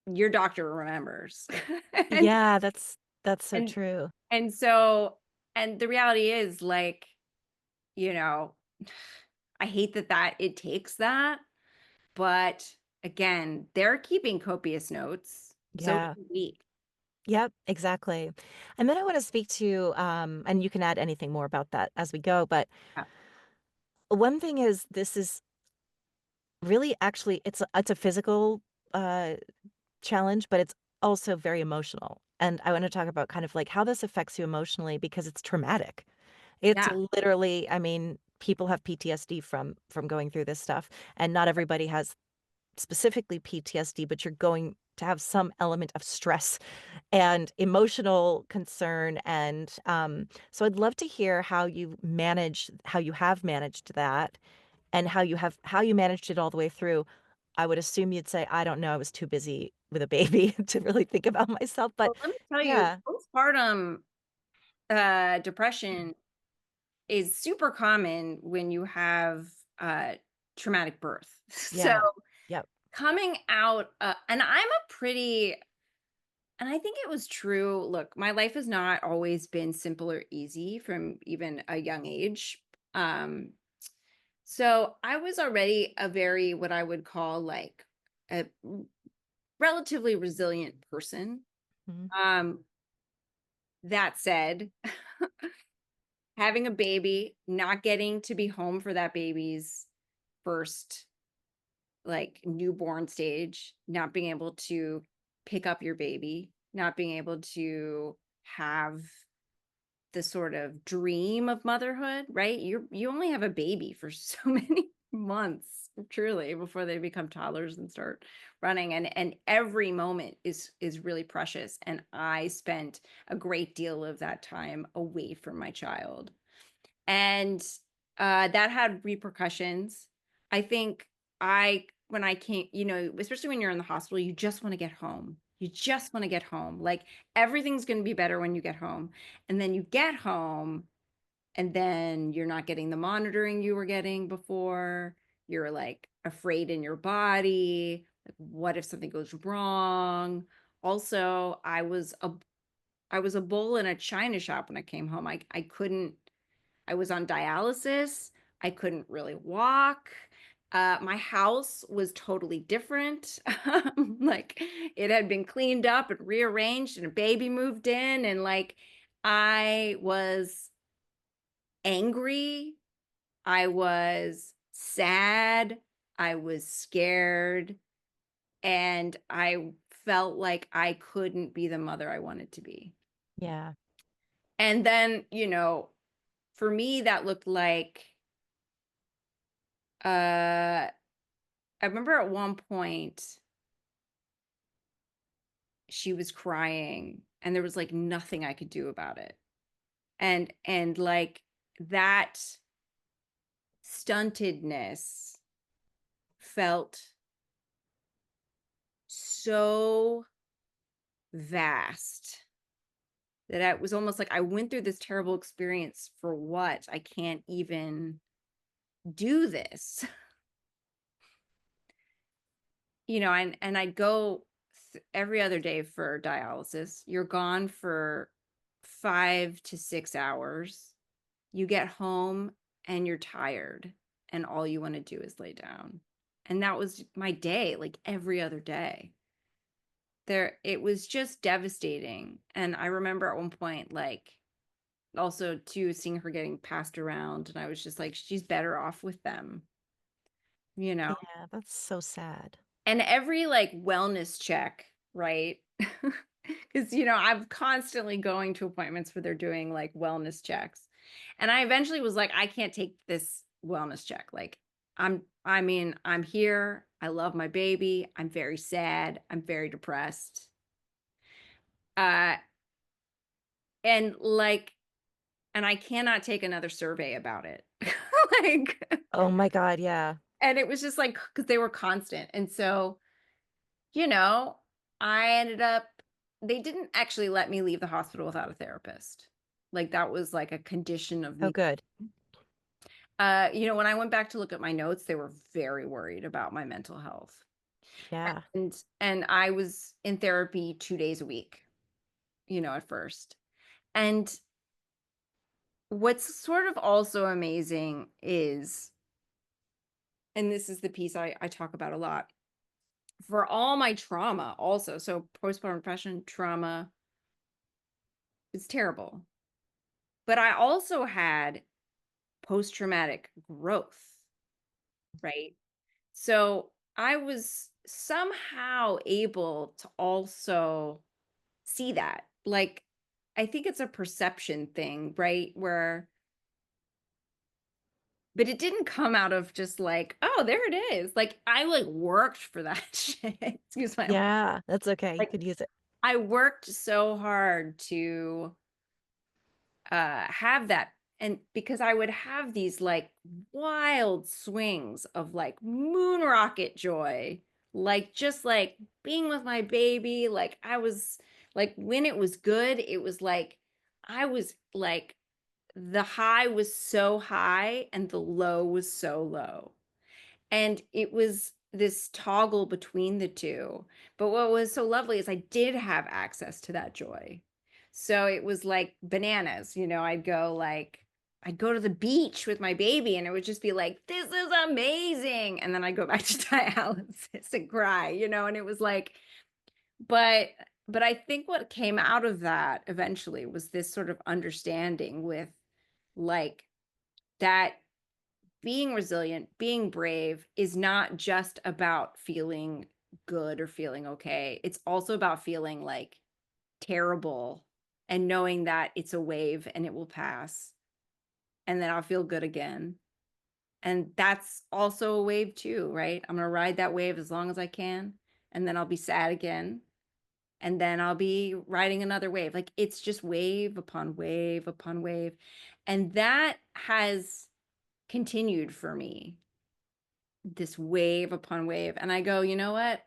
your doctor remembers. and Yeah, that's so and true. and so and the reality is, like, you know I hate that it takes that. But again, they're keeping copious notes, so Yeah. can we. Yep, exactly. And then I wanna speak to, and you can add anything more about that as we go, but Yeah. one thing is this is really actually it's a physical, uh, challenge, but it's also very emotional, and I wanna talk about kind of, like, how this affects you emotionally because it's traumatic. It's Yeah. literally I mean, people have PTSD from going through this stuff, and not everybody has specifically PTSD, but you're going to have some element of stress and emotional concern, and, so I'd love to hear how you have managed that, and how you managed it all the way through. I would assume you'd say, "I don't know, I was too busy with a baby to really think about myself," but Well, let me tell you, yeah, postpartum, depression is super common when you have, uh, traumatic birth. So, yeah, yep, coming out, and I think it was true. Look, my life has not always been simple or easy from even a young age. Um, so I was already a very, what I would call, like, a relatively resilient person. mhm, Um, that said, having a baby, not getting to be home for that baby's first, like, newborn stage, not being able to pick up your baby, not being able to have the sort of dream of motherhood, right? You only have a baby for so many months, truly, before they become toddlers and start running. And every moment is really precious. And I spent a great deal of that time away from my child. And that had repercussions. I think when I came, especially when you're in the hospital, you just want to get home. You just want to get home. Like, everything's going to be better when you get home. And then you get home, and then you're not getting the monitoring you were getting before. You're, like, afraid in your body. Like, what if something goes wrong? Also, I was a bull in a china shop when I came home. I couldn't I was on dialysis. I couldn't really walk. My house was totally different. Like, it had been cleaned up and rearranged, and a baby moved in, and, like, I was angry. I was sad. I was scared. And I felt like I couldn't be the mother I wanted to be. yeah, And then, for me, that looked like, uh, I remember at one point she was crying and there was, like, nothing I could do about it. And like, that stuntedness felt so vast that it was almost like I went through this terrible experience for what? I can't even do this. And I'd go every other day for dialysis. You're gone for 5 to 6 hours. You get home and you're tired. and all you want to do is lay down. And that was my day, like every other day. It was just devastating. And I remember at one point, like, also too, seeing her getting passed around, and I was just like, she's better off with them, you know? Yeah, that's so sad. And every like wellness check, right? Because, I'm constantly going to appointments where they're doing like wellness checks. And I eventually was like, I can't take this wellness check. Like, I'm here. I love my baby. I'm very sad. I'm very depressed. Uh, and like, and I cannot take another survey about it. Like, Oh my God, yeah. and it was just like, because they were constant. And so, you know, I ended up, they didn't actually let me leave the hospital without a therapist. Like that was like a condition of Oh, me. good. When I went back to look at my notes, they were very worried about my mental health. Yeah. And I was in therapy 2 days a week, at first. And what's sort of also amazing is, and this is the piece I talk about a lot, for all my trauma also. So postpartum depression, trauma, it's terrible. But I also had post-traumatic growth, right? So I was somehow able to also see that. Like, I think it's a perception thing, right? But it didn't come out of just like, oh, there it is. Like, I like worked for that shit. Excuse my, Yeah, that's okay. You like, could use it. I worked so hard to have that. And because I would have these like wild swings of like moon rocket joy, like just like being with my baby. Like I was like, when it was good, it was like, I was like, the high was so high and the low was so low. And it was this toggle between the two. But what was so lovely is I did have access to that joy. So it was like bananas, I'd go to the beach with my baby and it would just be like, this is amazing. And then I'd go back to dialysis and cry, and it was like, but but I think what came out of that eventually was this sort of understanding with like that being resilient, being brave is not just about feeling good or feeling okay. It's also about feeling like terrible and knowing that it's a wave and it will pass and then I'll feel good again. And that's also a wave too, right? I'm going to ride that wave as long as I can and then I'll be sad again and then I'll be riding another wave. Like it's just wave upon wave upon wave. And that has continued for me, this wave upon wave. And I go, you know what?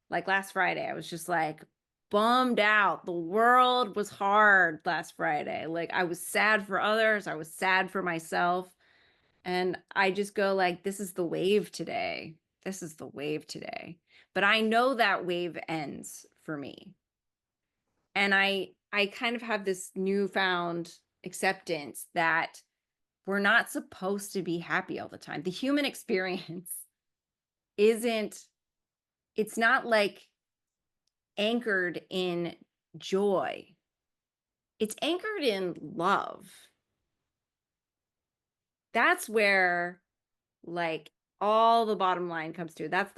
Like last Friday, I was just like bummed out. The world was hard last Friday. Like I was sad for others, I was sad for myself. And I just go like, this is the wave today. This is the wave today. But I know that wave ends for me. And I kind of have this newfound acceptance that we're not supposed to be happy all the time. The human experience isn't, it's not like anchored in joy. It's anchored in love. That's where like all the bottom line comes to. That's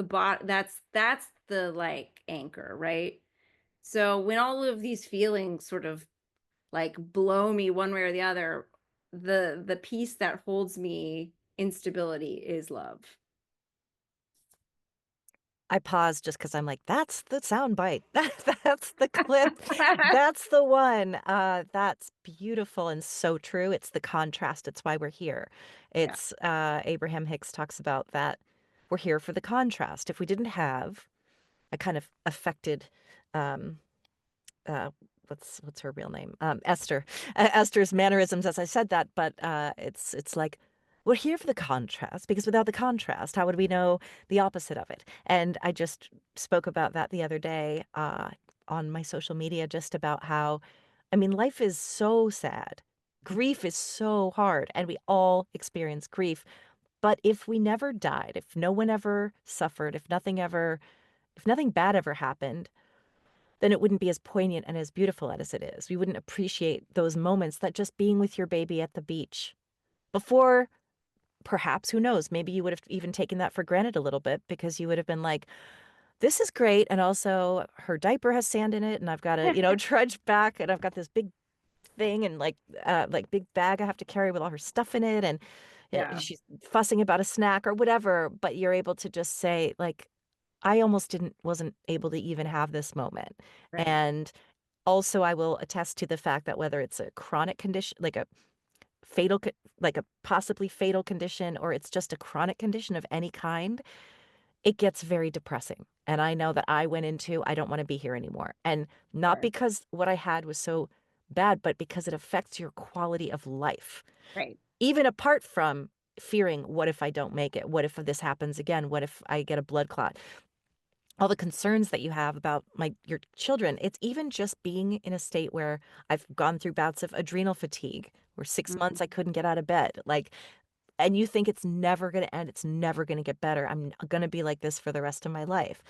the like anchor, right? So when all of these feelings sort of like blow me one way or the other, the piece that holds me in stability is love. I paused just because 'cause I'm like, "That's the sound bite. That's the clip. That's the one." That's beautiful and so true. It's the contrast. It's why we're here. Yeah. It's, Abraham Hicks talks about that we're here for the contrast. If we didn't have a kind of affected, um uh, what's her real name? Esther. Esther's mannerisms as I said that, but it's like we're here for the contrast because without the contrast, how would we know the opposite of it? And I just spoke about that the other day on my social media, just about how, I mean, life is so sad. Grief is so hard, and we all experience grief. But if we never died, if no one ever suffered, if nothing bad ever happened, then it wouldn't be as poignant and as beautiful as it is. We wouldn't appreciate those moments that just being with your baby at the beach before, perhaps, who knows, maybe you would have even taken that for granted a little bit because you would have been like, this is great. And also her diaper has sand in it and I've got to, trudge back and I've got this big thing and like big bag I have to carry with all her stuff in it. And Yeah. she's fussing about a snack or whatever, but you're able to just say like, I almost wasn't able to even have this moment. Right. And also I will attest to the fact that whether it's a chronic condition, like a fatal, like a possibly fatal condition, or it's just a chronic condition of any kind, it gets very depressing. And I know that I went into, I don't want to be here anymore. And not Sure. because what I had was so bad, but because it affects your quality of life, Right. even apart from fearing, what if I don't make it? What if this happens again? What if I get a blood clot? All the concerns that you have about your children. It's even just being in a state where I've gone through bouts of adrenal fatigue, where 6 months I Mhm. couldn't get out of bed. Like, and you think it's never going to end, it's never going to get better. I'm going to be like this for the rest of my life.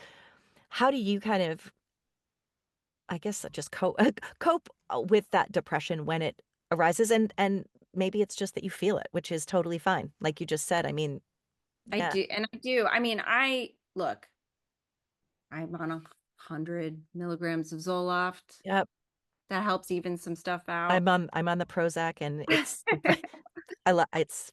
How do you kind of, I guess, just cope with that depression when it arises? And maybe it's just that you feel it, which is totally fine. Like you just said, I mean, I yeah. do, and I do. I mean, I look, I'm on 100 milligrams of Zoloft. Yep. That helps even some stuff out. I'm on the Prozac and it's it's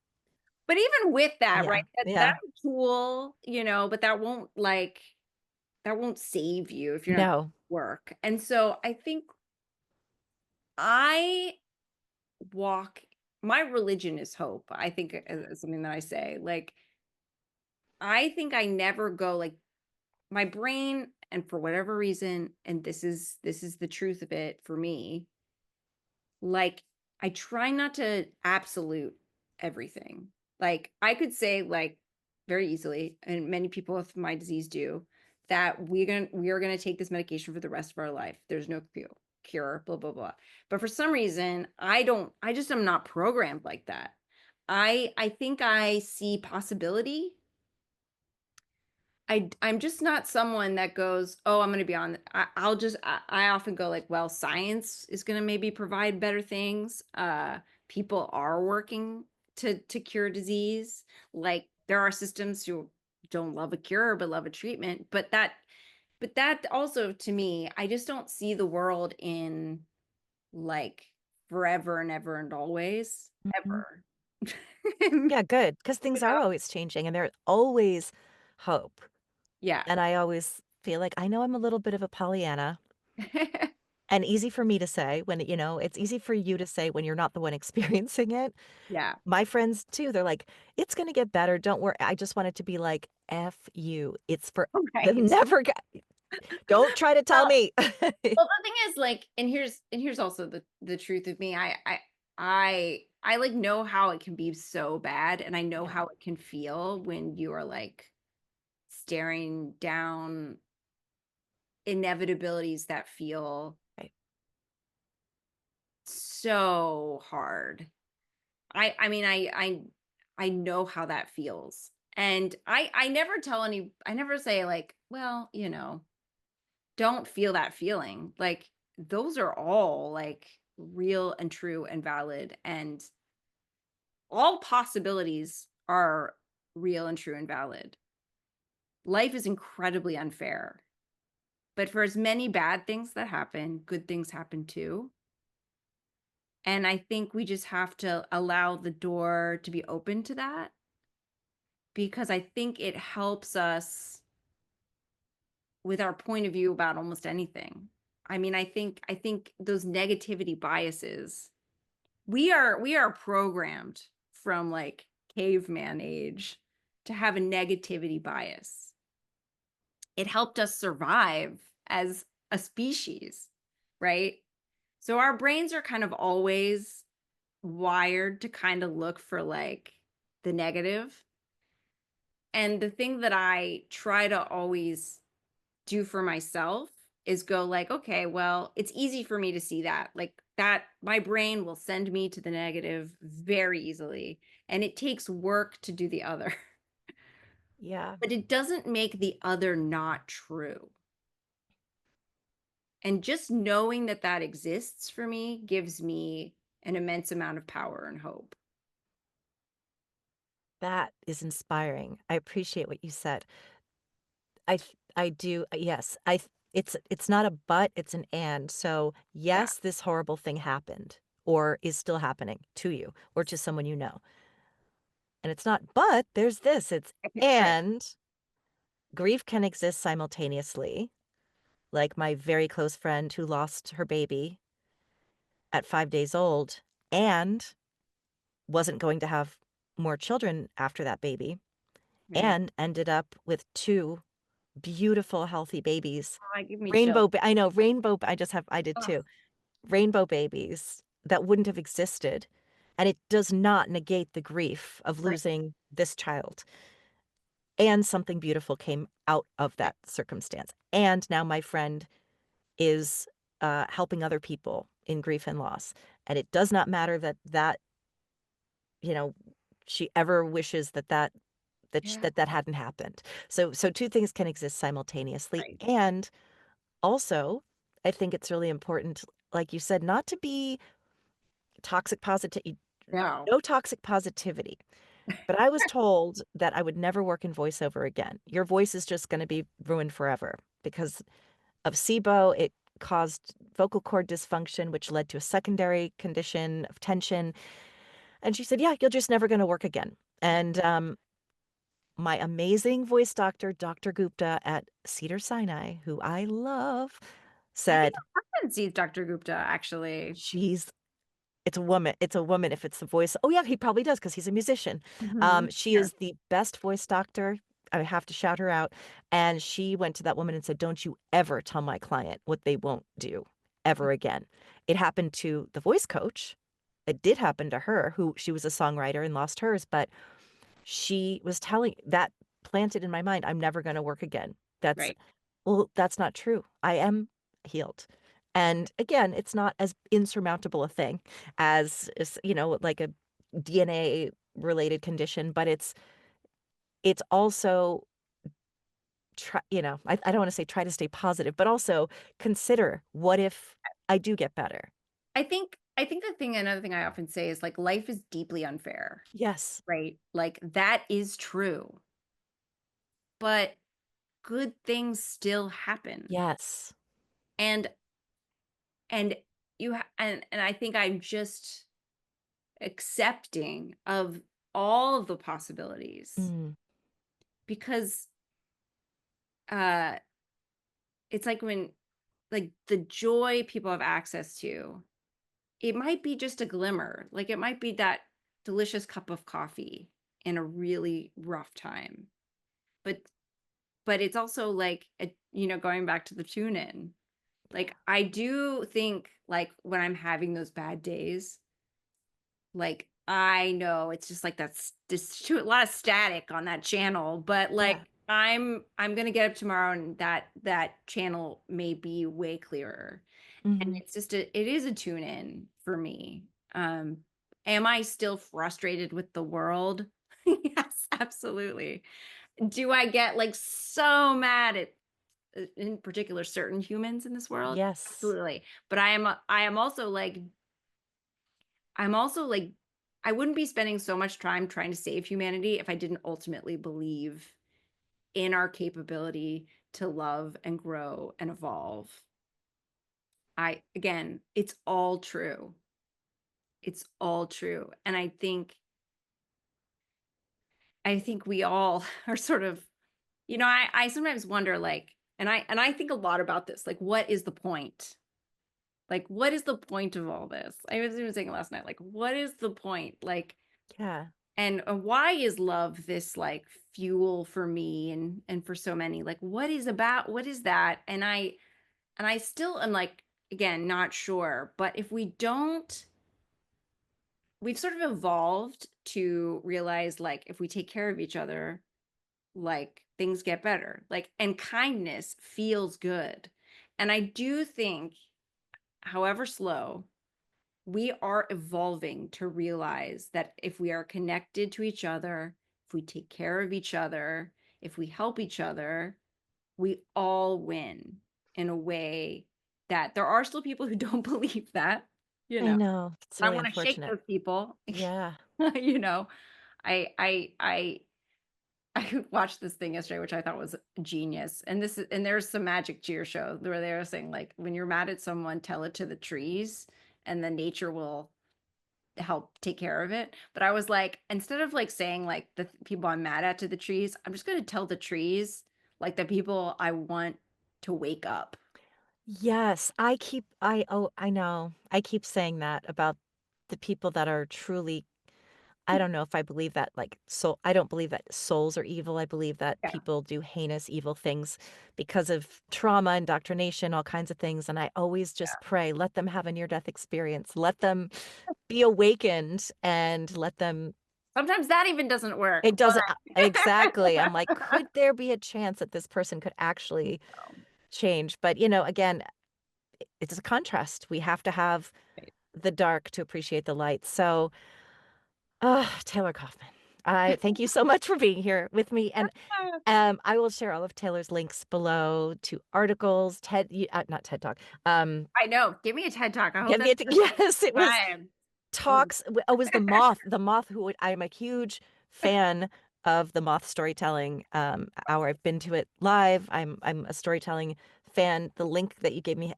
But even with that, right, yeah. that's Yeah. a tool, but that won't save you if you're not No. work. And so I think I walk my religion is hope. I think is something that I say. Like I think I never go like my brain and for whatever reason, and this is the truth of it for me, like, I try not to absolute everything. Like, I could say, like, very easily, and many people with my disease do, that we are gonna take this medication for the rest of our life. There's no cure, blah, blah, blah. But for some reason, I just am not programmed like that. I think I see possibility. I'm just not someone that goes, "Oh, I'm gonna be on." I often go like, "Well, science is gonna maybe provide better things. People are working to cure disease. Like there are systems who don't love a cure but love a treatment. But that also to me, I just don't see the world in like forever and ever and always Mhm. ever. Yeah, good, because You things are know? always changing and there's always hope. Yeah. And I always feel like I know I'm a little bit of a Pollyanna and easy for me to say when, it's easy for you to say when you're not the one experiencing it. Yeah. My friends too, they're like, "It's gonna get better, don't worry." I just want it to be like, "F you. It's for the Right. never got don't try to tell me." Well, the thing is, like, and here's also the truth of me. I like know how it can be so bad, and I know Yeah, how it can feel when you are like staring down inevitabilities that feel right. so hard. I mean, I know how that feels. And I never say like, well, don't feel that feeling. Like those are all like real and true and valid and all possibilities are real and true and valid. Life is incredibly unfair. But for as many bad things that happen, good things happen too. And I think we just have to allow the door to be open to that because I think it helps us with our point of view about almost anything. I mean, I think those negativity biases we are programmed from like caveman age to have a negativity bias. It helped us survive as a species, right? So our brains are kind of always wired to kind of look for like the negative. And the thing that I try to always do for myself is go like, okay, well, it's easy for me to see that. Like that my brain will send me to the negative very easily, and it takes work to do the other. Yeah. But it doesn't make the other not true. And just knowing that that exists for me gives me an immense amount of power and hope. That is inspiring. I appreciate what you said. I do, yes. It's not a but, it's an and. So, Yeah. yes, this horrible thing happened or is still happening to you or to someone you know. And it's not but, there's this. It's Right. and grief can exist simultaneously. Like my very close friend who lost her baby at 5 days old and wasn't going to have more children after that baby Right. and ended up with 2 beautiful, healthy babies. Oh, give me chills. Rainbow ba I know, rainbow I did Ugh, too. Rainbow babies that wouldn't have existed, and it does not negate the grief of right, losing this child, and something beautiful came out of right. that circumstance, and now my friend is, helping other people in grief and loss, and it does not matter that, you know, she ever wishes Yeah. that hadn't happened. So 2 things can exist simultaneously, Right. and also, I think it's really important, like you said, not to be toxic positivity. No. No toxic positivity, but I was told that I would never work in voiceover again. Your voice is just gonna be ruined forever because of SIBO. It caused vocal cord dysfunction, which led to a secondary condition of tension, and she said, "Yeah, you're just never gonna work again." And, my amazing voice doctor, Dr. Gupta at Cedar-Sinai, who I love, I think said, my husband sees Dr. Gupta actually. "She's it's a woman if it's the voice." Oh, yeah, he probably does because he's a musician. Mhm. She Yes. is the best voice doctor. I have to shout her out, and she went to that woman and said, "Don't you ever tell my client what they won't do ever again." It happened to the voice coach. It did happen to her, who she was a songwriter and lost hers, but she was telling that planted in my mind, "I'm never gonna work again." Right. That's not true. I am healed. And again, it's not as insurmountable a thing as, like a DNA related condition, but it's also I don't wanna say try to stay positive, but also consider what if I do get better? I think another thing I often say is like life is deeply unfair, Yes. right? Like that is true, but good things still happen. Yes. And and and I think I'm just accepting of all of the possibilities Mm, because uh it's like when like the joy people have access to, it might be just a glimmer. Like it might be that delicious cup of coffee in a really rough time. But it's also like going back to the tune in. Like I do think like when I'm having those bad days, like I know it's just like just a lot of static on that channel, but yeah. like I'm gonna get up tomorrow and that channel may be way clearer. And Mhm. it is a tune in for me. Um, am I still frustrated with the world? Yes, absolutely. Do I get like so mad at in particular certain humans in this world? Yes. Absolutely. But I'm also like I wouldn't be spending so much time trying to save humanity if I didn't ultimately believe in our capability to love and grow and evolve. I again, it's all true. It's all true. And I think we all are sort of, I sometimes wonder like, and I think a lot about this, like, what is the point? Like, what is the point of all this? I was even saying last night, like, what is the point? Like, Yeah. and why is love this like fuel for me and for so many? Like, what is that? And I still am like, again, not sure. But if we don't we've sort of evolved to realize like if we take care of each other, like things get better. Like and kindness feels good. And I do think, however slow, we are evolving to realize that if we are connected to each other, if we take care of each other, if we help each other, we all win in a way that there are still people who don't believe that, you I know. know. It's I really want to shake unfortunate. those people. Yeah. you know, I I watched this thing yesterday, which I thought was genius. And there's some magic cheer show where they were saying like when you're mad at someone, tell it to the trees, and then nature will help take care of it. But I was like, instead of like saying like people I'm mad at to the trees, I'm just gonna tell the trees like the people I want to wake up. Yes, I know. I keep saying that about the people that are truly I don't know if I believe that I don't believe that souls are evil. I believe that Yeah. people do heinous evil things because of trauma, indoctrination, all kinds of things, and I always just pray, let them have a near-death experience. Let them be awakened and let them Sometimes that even doesn't work, it but doesn't exactly. I'm like, could there be a chance that this person could actually change? But, again, it's a contrast. We have to have the dark to appreciate the light. So, Taylor Coffman, I thank you so much for being here with me. And I will share all of Taylor's links below to articles, not TED Talk. I know. Give me a TED Talk. I hope Give me that's a, yes, it was time. Oh, talks. It was the moth I'm a huge fan of the moth storytelling hour. I've been to it live. I'm a storytelling fan. The link that you gave me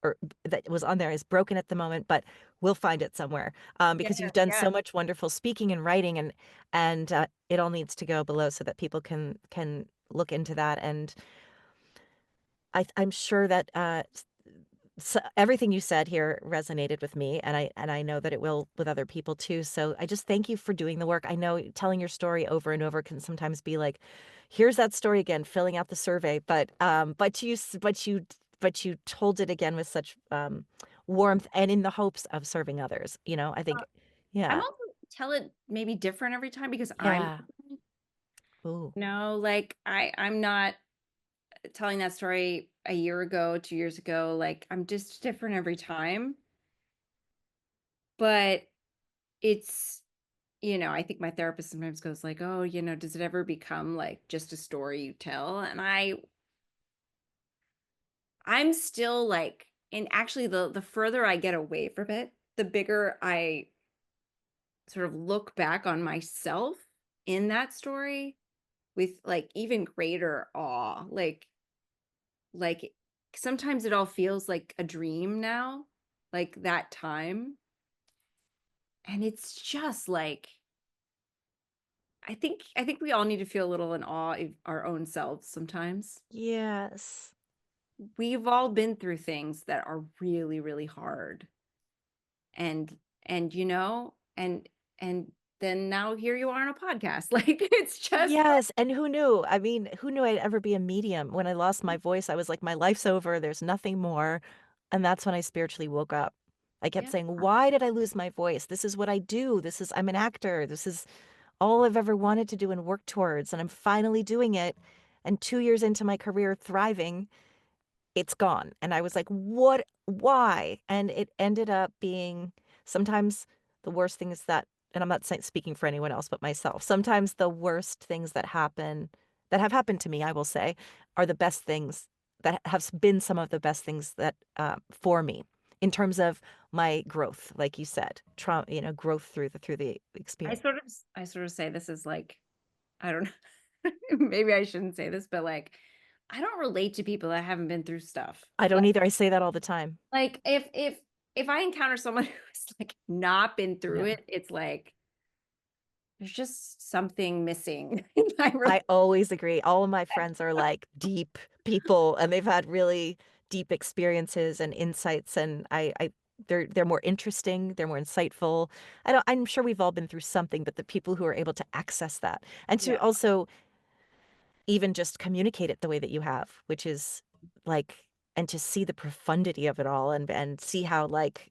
or that was on there is broken at the moment, but we'll find it somewhere yeah, because you've done yeah. so much wonderful speaking and writing, and it all needs to go below so that people can look into that. And I'm sure that so everything you said here resonated with me, and I know that it will with other people too. So I just thank you for doing the work. I know telling your story over and over can sometimes be like, here's that story again, filling out the survey, but you told it again with such warmth and in the hopes of serving others. I Uh, think, I'm yeah, also tell it maybe different every time because I'm yeah. Ooh, no, like I'm not telling that story a year ago, 2 years ago. Like I'm just different every time. But it's, I think my therapist sometimes goes like, "Oh, does it ever become like just a story you tell?" And I'm still like, and actually the further I get away from it, the bigger I sort of look back on myself in that story with like even greater awe. Like sometimes it all feels like a dream now, like that time. And it's just like I think we all need to feel a little in awe of our own selves sometimes. yes. We've all been through things that are really, really hard. And then now here you are on a podcast. Like it's just Yes, and who knew? I mean, who knew I'd ever be a medium? When I lost my voice, I was like, "My life's over, there's nothing more." And that's when I spiritually woke up. I kept yeah. saying, "Why did I lose my voice? This is what I do. I'm an actor. This is all I've ever wanted to do and work towards, and I'm finally doing it." And 2 years into my career thriving, it's gone. And I was like, "What? Why?" And it ended up being sometimes the worst thing is that, and I'm not saying, speaking for anyone else but myself, sometimes the worst things that have happened to me, I will say, are the best things that have been some of the best things that for me in terms of my growth, like you said, trauma, growth through the I experience. sort of I sort of say this is like I don't know. Maybe I shouldn't say this, but like I don't relate to people that haven't been through stuff. I don't either. I say that all the time. Like if I encounter someone who's like not been through Yeah. it, it's like there's just something missing in my I relationship. always agree. All of my friends are like deep people and they've had really deep experiences and insights and they're more interesting, they're more insightful. I'm sure we've all been through something, but the people who are able to access that and to Yeah. also even just communicate it the way that you have, which is like and to see the profundity of it all and see how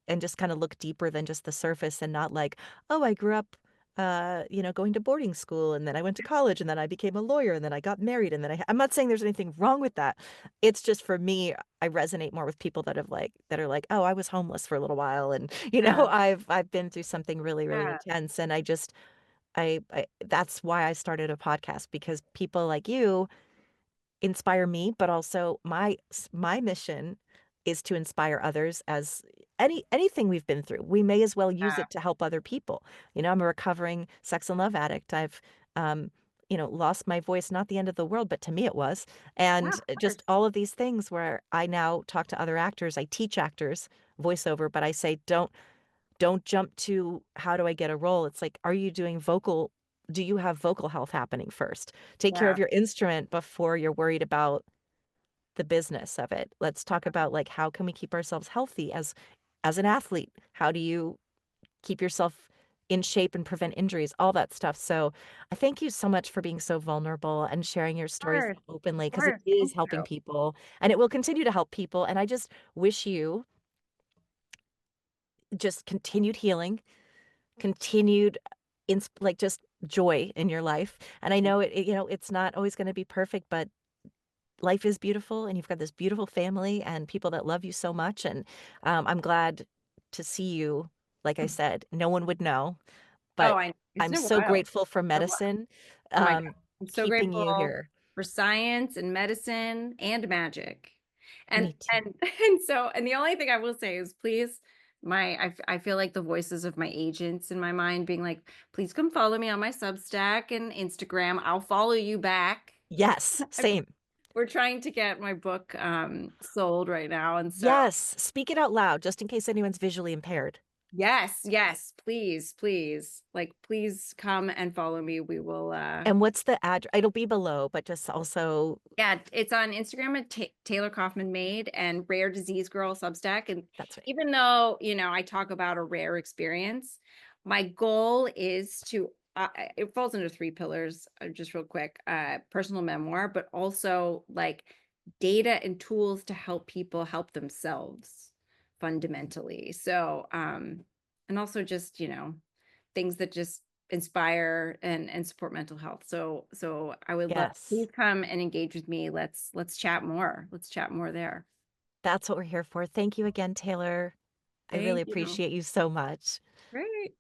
and just kind of look deeper than just the surface and not like, oh, I grew up going to boarding school, and then I went to college, and then I became a lawyer, and then I got married, and then I'm not saying there's anything wrong with that. It's just for me, I resonate more with people that are like, "Oh, I was homeless for a little while, and Yeah. I've been through something really, really Yeah. intense." And I that's why I started a podcast, because people like you inspire me, but also my mission is to inspire others. As anything we've been through, we may as well use Yeah. it to help other people. I'm a recovering sex and love addict. I've um, lost my voice, not the end of the world, but to me it was. Yeah, And of just course. all of these things where I now talk to other actors, I teach actors voiceover, but I say don't jump to how do I get a role? It's like, are you doing vocal? Do you have vocal health happening first? Take care of Yeah. your instrument before you're worried about the business of it. Let's talk about, like, how can we keep ourselves healthy as an athlete? How do you keep yourself in shape and prevent injuries? All that stuff. So I thank you so much for being so vulnerable and sharing your stories so Of openly, because it course. is Thank helping you. people and it will continue to help people. And I just wish you just continued healing, continued like just joy in your life. And I know it's not always going to be perfect, but life is beautiful, and you've got this beautiful family and people that love you so much. And I'm glad to see you. Like I said, no one would know, Oh, but it's I'm been a so while. grateful for A while. medicine, Oh my God. um, I'm so keeping you grateful here. for science and medicine and magic. And Me too. and the only thing I will say is please I feel like the voices of my agents in my mind being like, please come follow me on my Substack and Instagram. I'll follow you back. Yes, I'm, same. we're trying to get my book sold right now. And so Yes, speak it out loud just in case anyone's visually impaired. yes, yes, please, please. Like please come and follow me. We will And what's the address? It'll be below, but just also, yeah, it's on Instagram at Taylor Coffman Made and Rare Disease Girl Substack. And that's right. even though, I talk about a rare experience, my goal is to, it falls into three pillars, just real quick, personal memoir, but also like data and tools to help people help themselves fundamentally. So, and also just, things that just inspire and support mental health. So I would love, Yes, please come and engage with me. Let's chat more. Let's chat more there. that's what we're here for. Thank you again, Taylor. I really Thank you. appreciate you so much. Great.